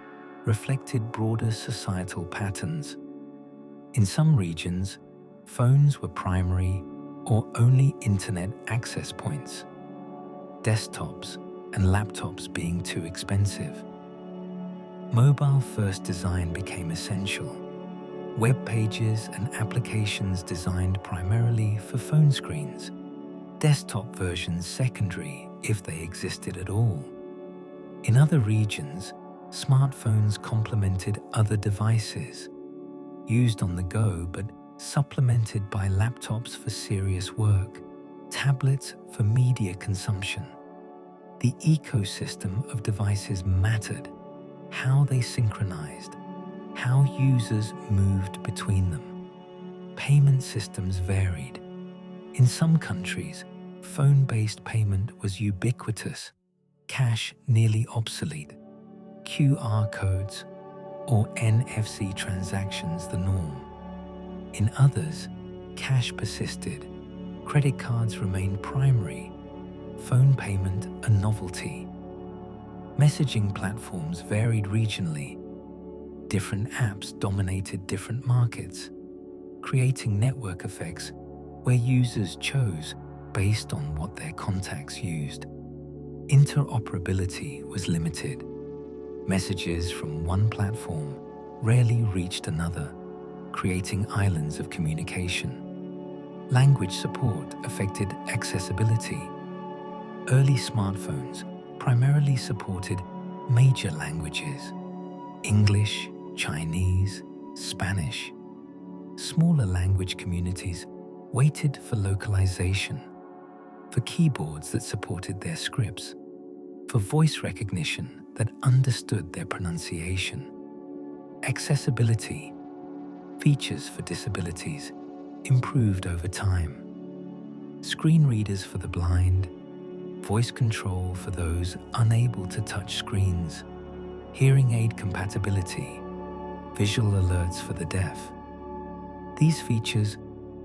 reflected broader societal patterns. In some regions, phones were primary or only internet access points, desktops and laptops being too expensive. Mobile-first design became essential. Web pages and applications designed primarily for phone screens, desktop versions secondary if they existed at all. In other regions, smartphones complemented other devices, used on the go but supplemented by laptops for serious work, tablets for media consumption. The ecosystem of devices mattered, how they synchronized, how users moved between them. Payment systems varied. In some countries, phone-based payment was ubiquitous, cash nearly obsolete, QR codes or NFC transactions the norm. In others, cash persisted, credit cards remained primary, phone payment a novelty. Messaging platforms varied regionally. Different apps dominated different markets, creating network effects where users chose based on what their contacts used. Interoperability was limited. Messages from one platform rarely reached another, creating islands of communication. Language support affected accessibility. Early smartphones primarily supported major languages: English, Chinese, Spanish. Smaller language communities waited for localization, for keyboards that supported their scripts, for voice recognition that understood their pronunciation. Accessibility, features for disabilities, improved over time. Screen readers for the blind, voice control for those unable to touch screens, hearing aid compatibility, visual alerts for the deaf. These features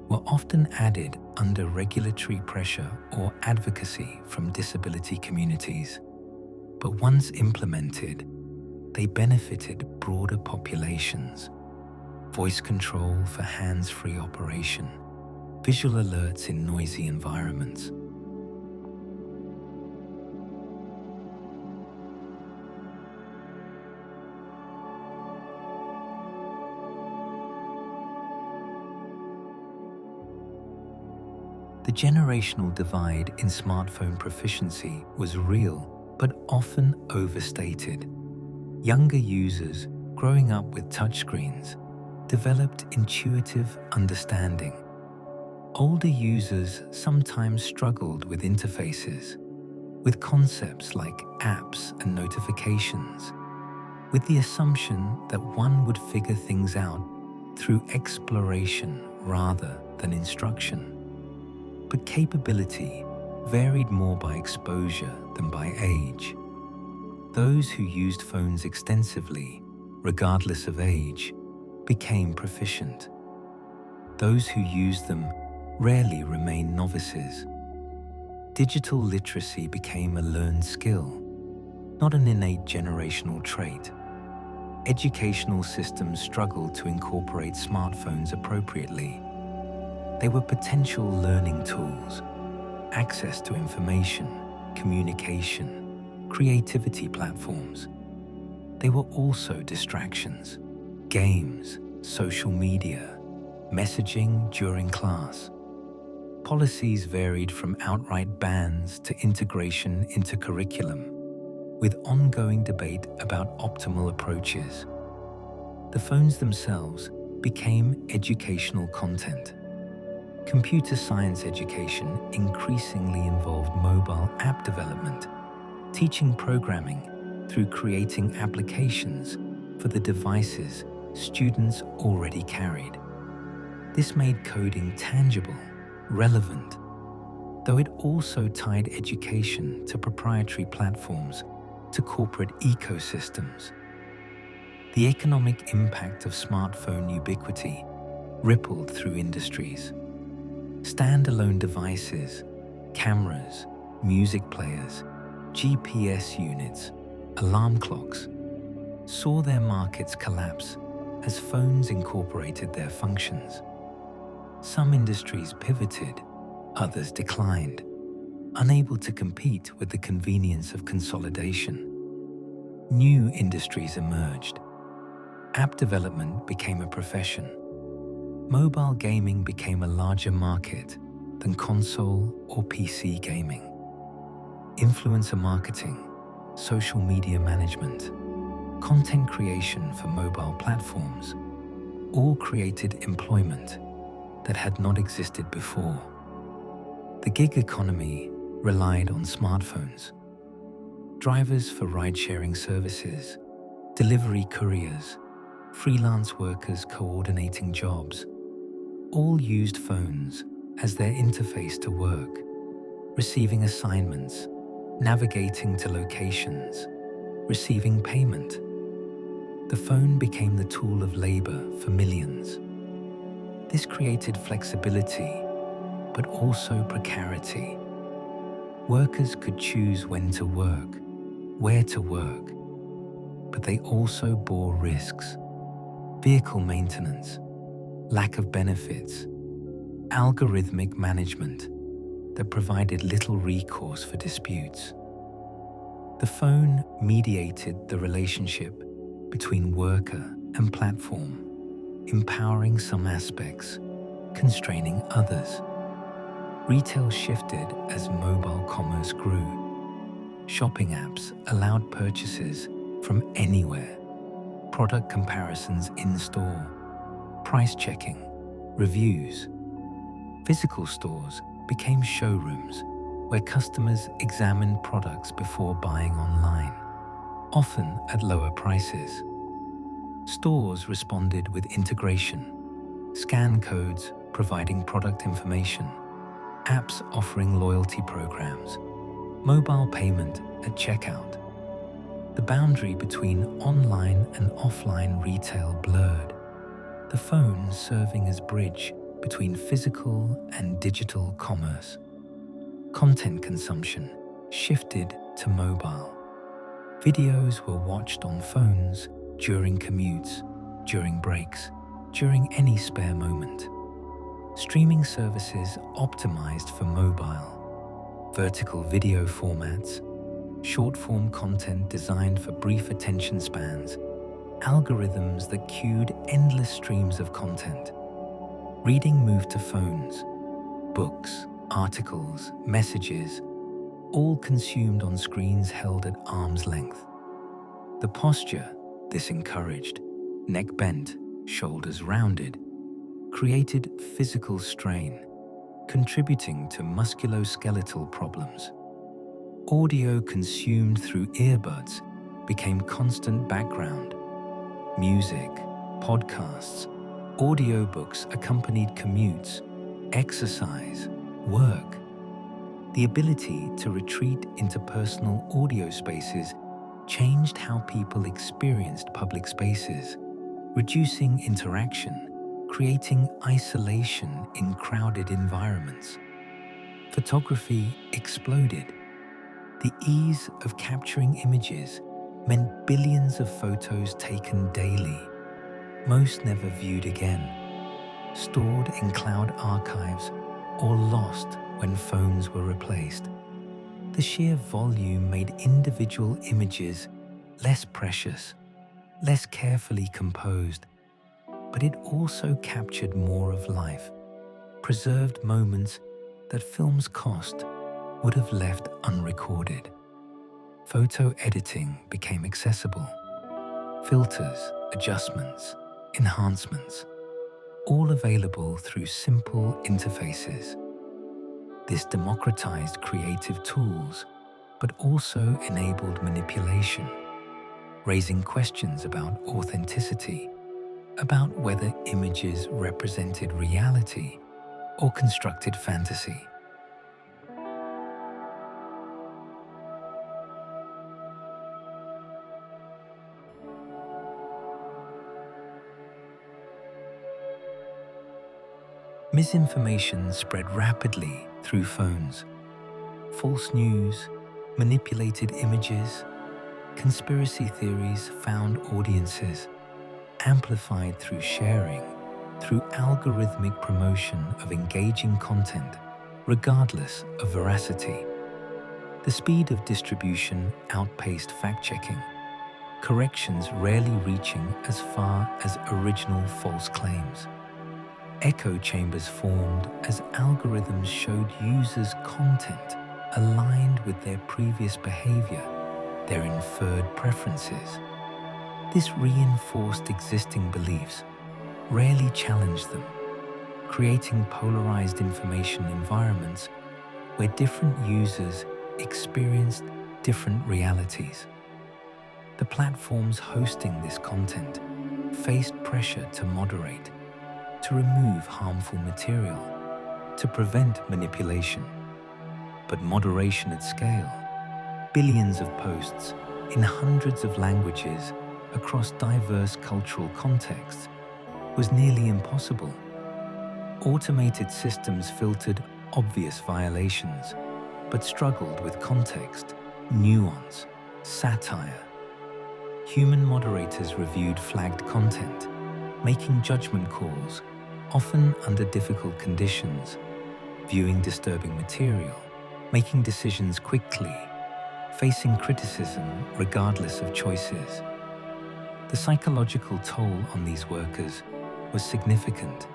were often added under regulatory pressure or advocacy from disability communities. But once implemented, they benefited broader populations. Voice control for hands-free operation, visual alerts in noisy environments. The generational divide in smartphone proficiency was real, but often overstated. Younger users growing up with touchscreens developed intuitive understanding. Older users sometimes struggled with interfaces, with concepts like apps and notifications, with the assumption that one would figure things out through exploration rather than instruction. But capability varied more by exposure than by age. Those who used phones extensively, regardless of age, became proficient. Those who used them rarely remained novices. Digital literacy became a learned skill, not an innate generational trait. Educational systems struggled to incorporate smartphones appropriately. They were potential learning tools, access to information, communication, creativity platforms. They were also distractions, games, social media, messaging during class. Policies varied from outright bans to integration into curriculum, with ongoing debate about optimal approaches. The phones themselves became educational content. Computer science education increasingly involved mobile app development, teaching programming through creating applications for the devices students already carried. This made coding tangible, relevant, though it also tied education to proprietary platforms, to corporate ecosystems. The economic impact of smartphone ubiquity rippled through industries. Standalone devices, cameras, music players, GPS units, alarm clocks saw their markets collapse as phones incorporated their functions. Some industries pivoted, others declined, unable to compete with the convenience of consolidation. New industries emerged. App development became a profession. Mobile gaming became a larger market than console or PC gaming. Influencer marketing, social media management, content creation for mobile platforms all created employment that had not existed before. The gig economy relied on smartphones. Drivers for ride-sharing services, delivery couriers, freelance workers coordinating jobs, all used phones as their interface to work, receiving assignments, navigating to locations, receiving payment. The phone became the tool of labor for millions. This created flexibility, but also precarity. Workers could choose when to work, where to work, but they also bore risks. Vehicle maintenance, lack of benefits, algorithmic management that provided little recourse for disputes. The phone mediated the relationship between worker and platform, empowering some aspects, constraining others. Retail shifted as mobile commerce grew. Shopping apps allowed purchases from anywhere, product comparisons in-store, price checking, reviews. Physical stores became showrooms where customers examined products before buying online, often at lower prices. Stores responded with integration, scan codes providing product information, apps offering loyalty programs, mobile payment at checkout. The boundary between online and offline retail blurred, the phone serving as bridge between physical and digital commerce. Content consumption shifted to mobile. Videos were watched on phones during commutes, during breaks, during any spare moment. Streaming services optimized for mobile. Vertical video formats, short-form content designed for brief attention spans, algorithms that queued endless streams of content. Reading moved to phones. Books, articles, messages, all consumed on screens held at arm's length. The posture this encouraged, neck bent, shoulders rounded, created physical strain. contributing to musculoskeletal problems. Audio consumed through earbuds became constant background. Music, podcasts, audiobooks accompanied commutes, exercise, work. The ability to retreat into personal audio spaces changed how people experienced public spaces, reducing interaction, creating isolation in crowded environments. Photography exploded. The ease of capturing images meant billions of photos taken daily, most never viewed again, stored in cloud archives or lost when phones were replaced. The sheer volume made individual images less precious, less carefully composed, but it also captured more of life, preserved moments that film's cost would have left unrecorded. Photo editing became accessible. Filters, adjustments, enhancements, all available through simple interfaces. This democratized creative tools, but also enabled manipulation, raising questions about authenticity, about whether images represented reality or constructed fantasy. Misinformation spread rapidly through phones. False news, manipulated images, conspiracy theories found audiences, amplified through sharing, through algorithmic promotion of engaging content, regardless of veracity. The speed of distribution outpaced fact-checking, corrections rarely reaching as far as original false claims. Echo chambers formed as algorithms showed users content aligned with their previous behavior, their inferred preferences. This reinforced existing beliefs, rarely challenged them, creating polarized information environments where different users experienced different realities. The platforms hosting this content faced pressure to moderate, to remove harmful material, to prevent manipulation. But moderation at scale, billions of posts in hundreds of languages across diverse cultural contexts, was nearly impossible. Automated systems filtered obvious violations, but struggled with context, nuance, satire. Human moderators reviewed flagged content, making judgment calls, often under difficult conditions, viewing disturbing material, making decisions quickly, facing criticism regardless of choices. The psychological toll on these workers was significant,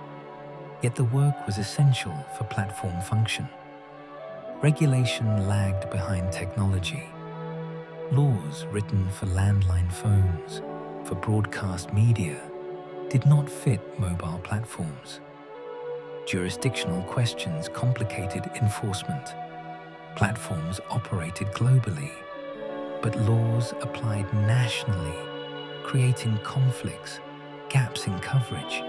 yet the work was essential for platform function. Regulation lagged behind technology. Laws written for landline phones, for broadcast media, did not fit mobile platforms. Jurisdictional questions complicated enforcement. Platforms operated globally, but laws applied nationally, creating conflicts, gaps in coverage.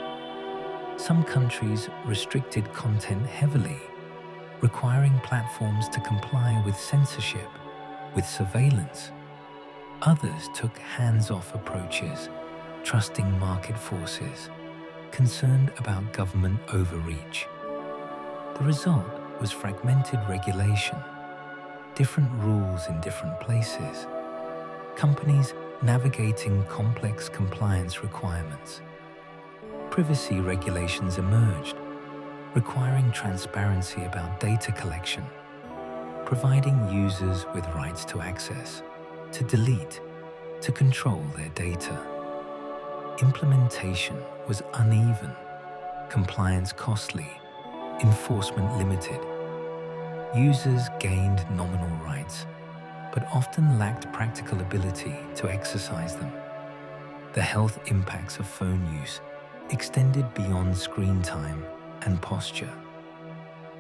Some countries restricted content heavily, requiring platforms to comply with censorship, with surveillance. Others took hands-off approaches, trusting market forces, concerned about government overreach. The result was fragmented regulation, different rules in different places, companies navigating complex compliance requirements. Privacy regulations emerged, requiring transparency about data collection, providing users with rights to access, to delete, to control their data. Implementation was uneven, compliance costly, enforcement limited. Users gained nominal rights, but often lacked practical ability to exercise them. The health impacts of phone use extended beyond screen time and posture.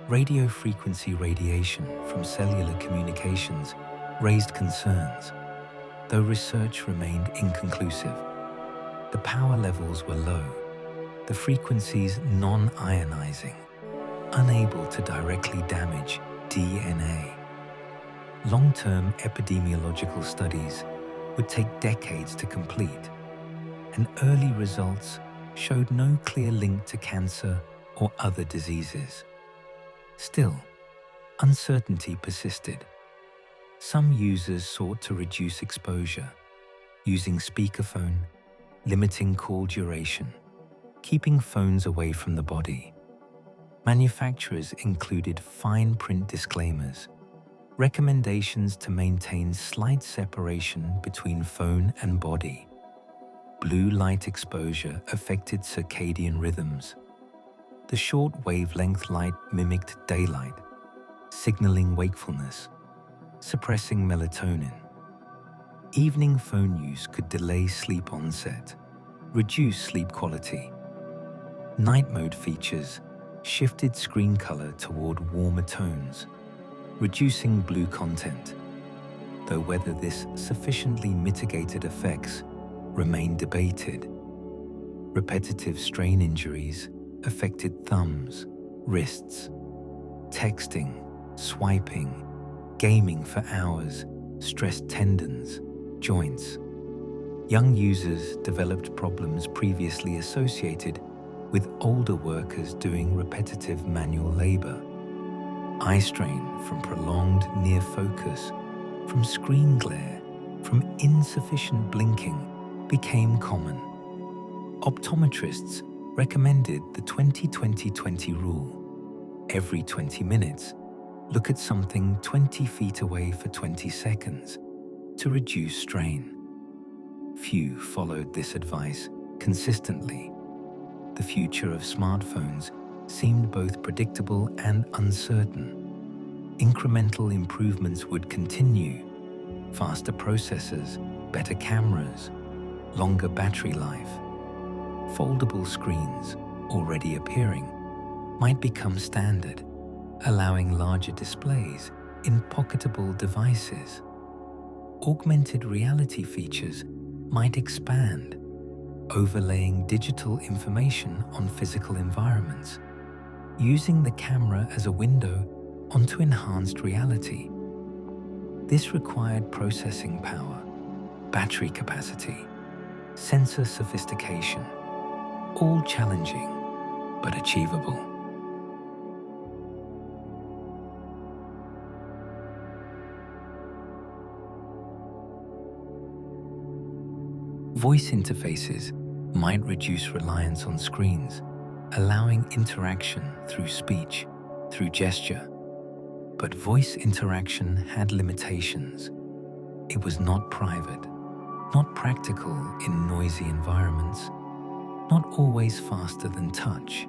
Radio frequency radiation from cellular communications raised concerns, though research remained inconclusive. The power levels were low, the frequencies non-ionizing, unable to directly damage DNA. Long-term epidemiological studies would take decades to complete, and early results showed no clear link to cancer or other diseases. Still, uncertainty persisted. Some users sought to reduce exposure, using speakerphone, limiting call duration, keeping phones away from the body. Manufacturers included fine print disclaimers, recommendations to maintain slight separation between phone and body. Blue light exposure affected circadian rhythms. The short wavelength light mimicked daylight, signaling wakefulness, suppressing melatonin. Evening phone use could delay sleep onset, reduce sleep quality. Night mode features shifted screen color toward warmer tones, reducing blue content, though whether this sufficiently mitigated effects remain debated. Repetitive strain injuries affected thumbs, wrists. Texting, swiping, gaming for hours stressed tendons, joints. Young users developed problems previously associated with older workers doing repetitive manual labor. Eye strain from prolonged near focus, from screen glare, from insufficient blinking became common. Optometrists recommended the 20-20-20 rule. Every 20 minutes, look at something 20 feet away for 20 seconds to reduce strain. Few followed this advice consistently. The future of smartphones seemed both predictable and uncertain. Incremental improvements would continue. Faster processors, better cameras, longer battery life. Foldable screens, already appearing, might become standard, allowing larger displays in pocketable devices. Augmented reality features might expand, overlaying digital information on physical environments, using the camera as a window onto enhanced reality. This required processing power, battery capacity, sensor sophistication, all challenging but achievable. Voice interfaces might reduce reliance on screens, allowing interaction through speech, through gesture. But voice interaction had limitations. It was not private, not practical in noisy environments, not always faster than touch.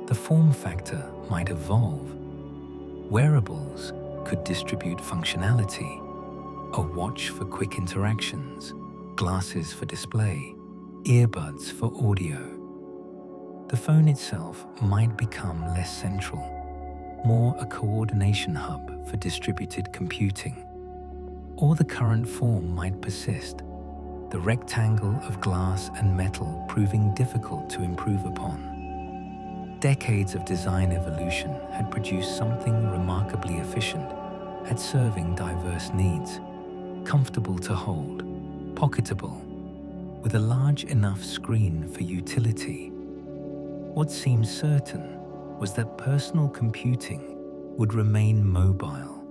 The form factor might evolve. Wearables could distribute functionality, a watch for quick interactions, glasses for display, earbuds for audio. The phone itself might become less central, more a coordination hub for distributed computing. Or the current form might persist, the rectangle of glass and metal proving difficult to improve upon. Decades of design evolution had produced something remarkably efficient at serving diverse needs, comfortable to hold, pocketable, with a large enough screen for utility. What seemed certain was that personal computing would remain mobile,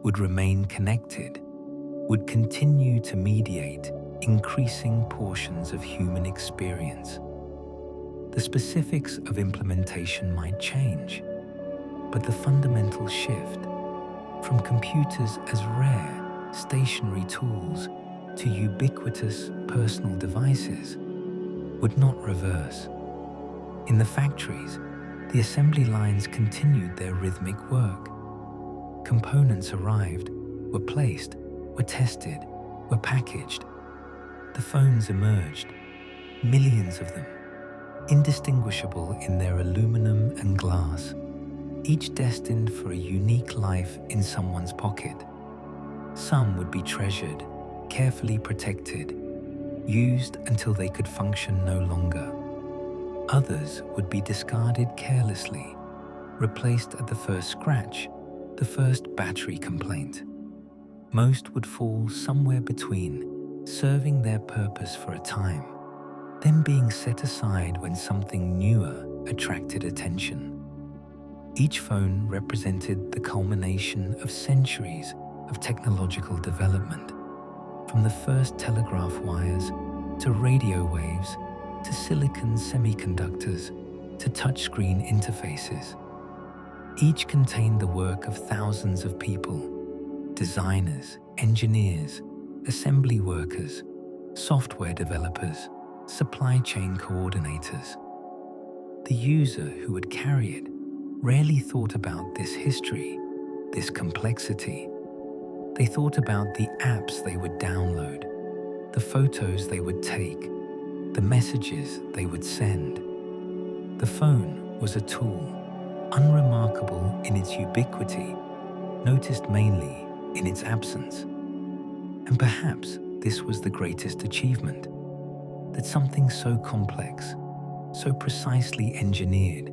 would remain connected, would continue to mediate increasing portions of human experience. The specifics of implementation might change, but the fundamental shift from computers as rare, stationary tools to ubiquitous personal devices would not reverse. In the factories, the assembly lines continued their rhythmic work. Components arrived, were placed, were tested, were packaged. The phones emerged, millions of them, indistinguishable in their aluminum and glass, each destined for a unique life in someone's pocket. Some would be treasured, carefully protected, used until they could function no longer. Others would be discarded carelessly, replaced at the first scratch, the first battery complaint. Most would fall somewhere between, serving their purpose for a time, then being set aside when something newer attracted attention. Each phone represented the culmination of centuries of technological development, from the first telegraph wires to radio waves to silicon semiconductors to touchscreen interfaces. Each contained the work of thousands of people: designers, engineers, assembly workers, software developers, supply chain coordinators. The user who would carry it rarely thought about this history, this complexity. They thought about the apps they would download, the photos they would take, the messages they would send. The phone was a tool, unremarkable in its ubiquity, noticed mainly in its absence. And perhaps this was the greatest achievement, that something so complex, so precisely engineered,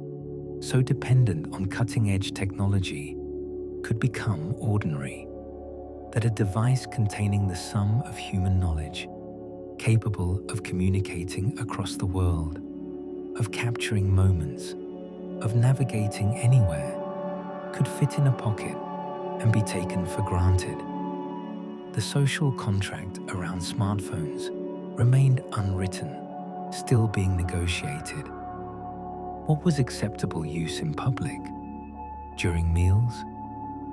so dependent on cutting-edge technology, could become ordinary. That a device containing the sum of human knowledge, capable of communicating across the world, of capturing moments, of navigating anywhere, could fit in a pocket and be taken for granted. The social contract around smartphones remained unwritten, still being negotiated. What was acceptable use in public? During meals?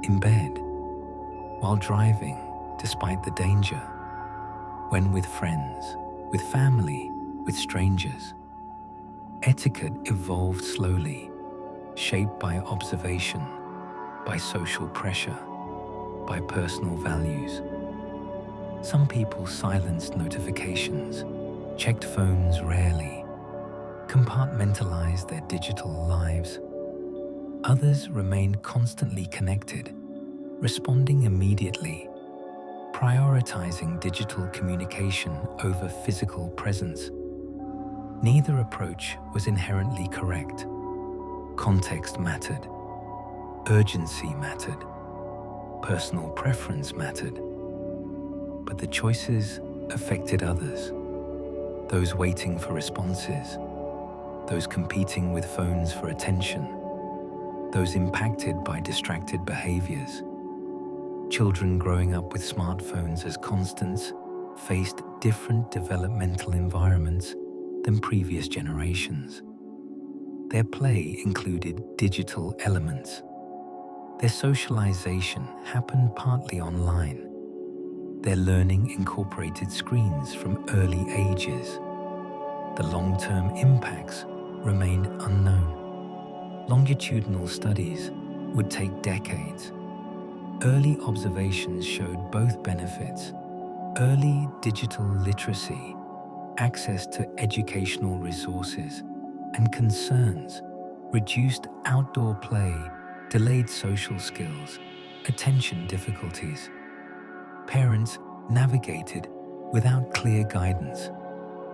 In bed? While driving, despite the danger? When with friends, with family, with strangers? Etiquette evolved slowly, shaped by observation, by social pressure, by personal values. Some people silenced notifications, checked phones rarely, compartmentalized their digital lives. Others remained constantly connected, responding immediately, prioritizing digital communication over physical presence. Neither approach was inherently correct. Context mattered, urgency mattered, personal preference mattered. But the choices affected others, those waiting for responses, those competing with phones for attention, those impacted by distracted behaviors. Children growing up with smartphones as constants faced different developmental environments than previous generations. Their play included digital elements. Their socialization happened partly online. Their learning incorporated screens from early ages. The long-term impacts remained unknown. Longitudinal studies would take decades. Early observations showed both benefits: early digital literacy, access to educational resources, and concerns: reduced outdoor play, delayed social skills, attention difficulties. Parents navigated without clear guidance,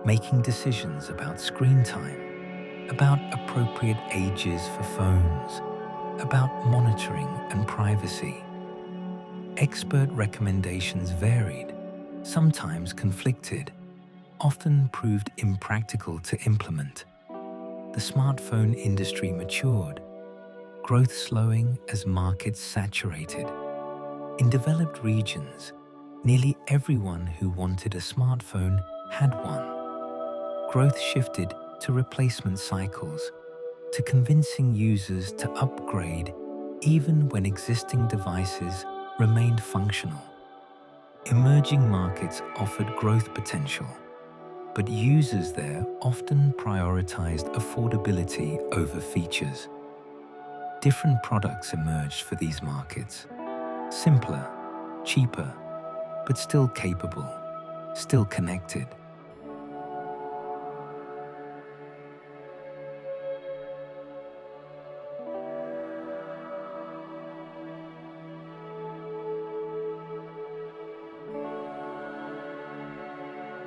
making decisions about screen time, about appropriate ages for phones, about monitoring and privacy. Expert recommendations varied, sometimes conflicted, often proved impractical to implement. The smartphone industry matured, growth slowing as markets saturated. In developed regions, nearly everyone who wanted a smartphone had one. Growth shifted to replacement cycles, to convincing users to upgrade even when existing devices remained functional. Emerging markets offered growth potential, but users there often prioritized affordability over features. Different products emerged for these markets: simpler, cheaper, but still capable, still connected.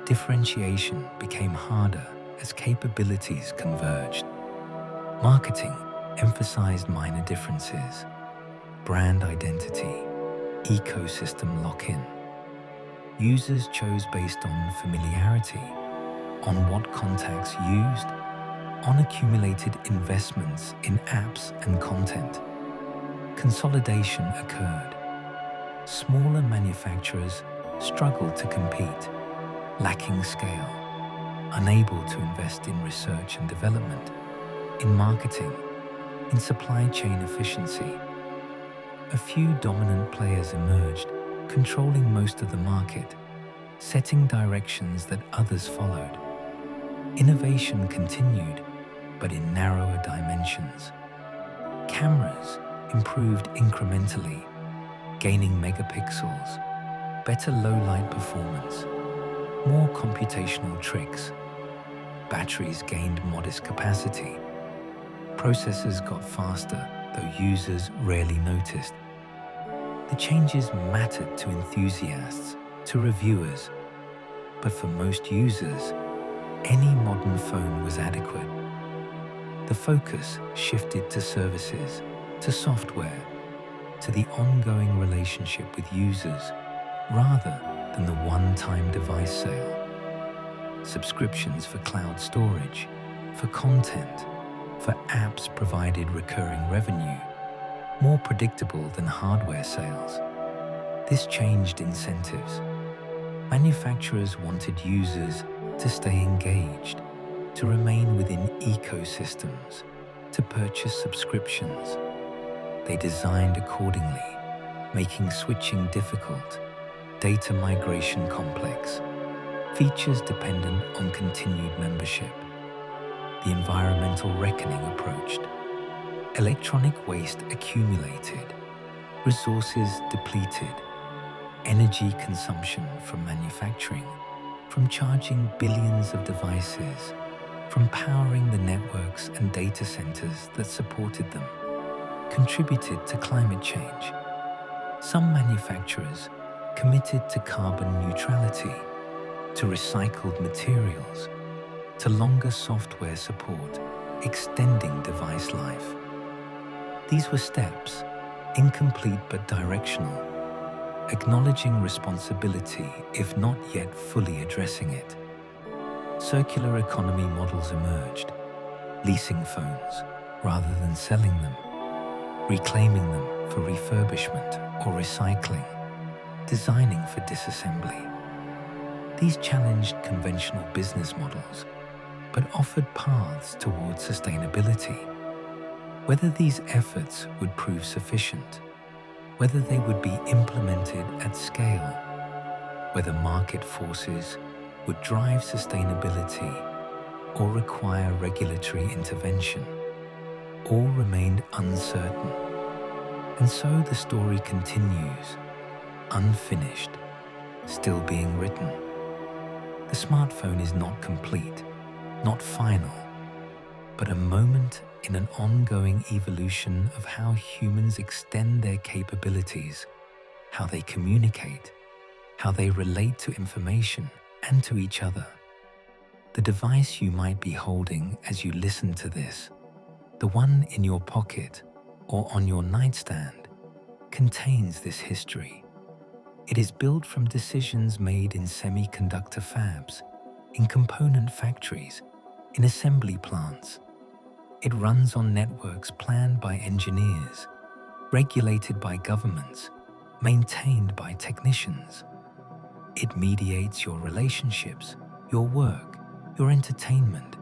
differentiation became harder as capabilities converged. Marketing emphasized minor differences, brand identity, ecosystem lock-in. Users chose based on familiarity, on what contacts used, on accumulated investments in apps and content. Consolidation occurred. Smaller manufacturers struggled to compete, lacking scale, unable to invest in research and development, in marketing, in supply chain efficiency. A few dominant players emerged, controlling most of the market, setting directions that others followed. Innovation continued, but in narrower dimensions. Cameras improved incrementally, gaining megapixels, better low-light performance, more computational tricks. Batteries gained modest capacity. Processors got faster, though users rarely noticed. The changes mattered to enthusiasts, to reviewers, but for most users, any modern phone was adequate. The focus shifted to services, to software, to the ongoing relationship with users, rather than the one-time device sale. Subscriptions for cloud storage, for content, for apps provided recurring revenue, more predictable than hardware sales. This changed incentives. Manufacturers wanted users to stay engaged, to remain within ecosystems, to purchase subscriptions. They designed accordingly, making switching difficult, data migration complex, features dependent on continued membership. The environmental reckoning approached. Electronic waste accumulated, resources depleted, energy consumption from manufacturing, from charging billions of devices, from powering the networks and data centers that supported them, contributed to climate change. Some manufacturers committed to carbon neutrality, to recycled materials, to longer software support, extending device life. These were steps, incomplete but directional, acknowledging responsibility if not yet fully addressing it. Circular economy models emerged, leasing phones rather than selling them, reclaiming them for refurbishment or recycling, designing for disassembly. These challenged conventional business models, but offered paths towards sustainability. Whether these efforts would prove sufficient, whether they would be implemented at scale, whether market forces would drive sustainability or require regulatory intervention, all remained uncertain. And so the story continues, unfinished, still being written. The smartphone is not complete, not final, but a moment in an ongoing evolution of how humans extend their capabilities, how they communicate, how they relate to information and to each other. The device you might be holding as you listen to this, the one in your pocket or on your nightstand, contains this history. It is built from decisions made in semiconductor fabs, in component factories, in assembly plants. It runs on networks planned by engineers, regulated by governments, maintained by technicians. It mediates your relationships, your work, your entertainment,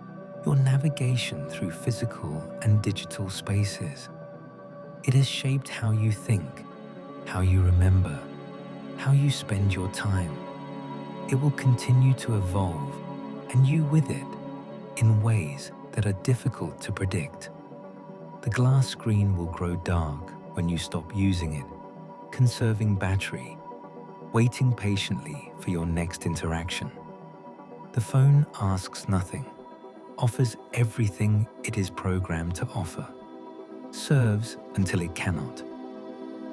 your navigation through physical and digital spaces. It has shaped how you think, how you remember, how you spend your time. It will continue to evolve, and you with it, in ways that are difficult to predict. The glass screen will grow dark when you stop using it, conserving battery, waiting patiently for your next interaction. The phone asks nothing, offers everything it is programmed to offer, serves until it cannot.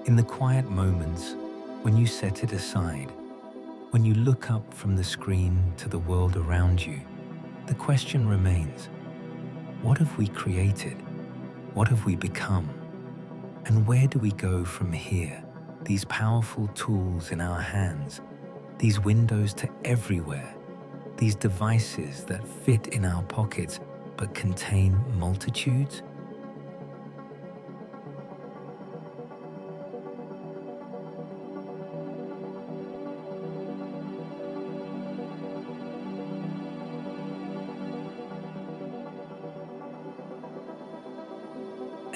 In the quiet moments, when you set it aside, When you look up from the screen to the world around you, the question remains, what have we created? What have we become? And where do we go from here? These powerful tools in our hands, these windows to everywhere, these devices that fit in our pockets but contain multitudes?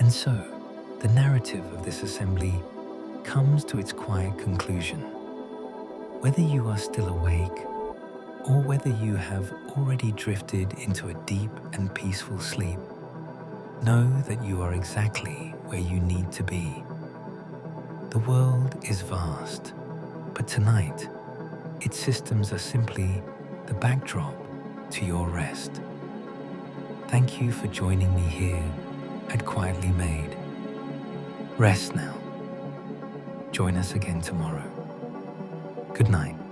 And so, the narrative of this assembly comes to its quiet conclusion. Whether you are still awake, or whether you have already drifted into a deep and peaceful sleep, know that you are exactly where you need to be. The world is vast, but tonight, its systems are simply the backdrop to your rest. Thank you for joining me here at Quietly Made. Rest now. Join us again tomorrow. Good night.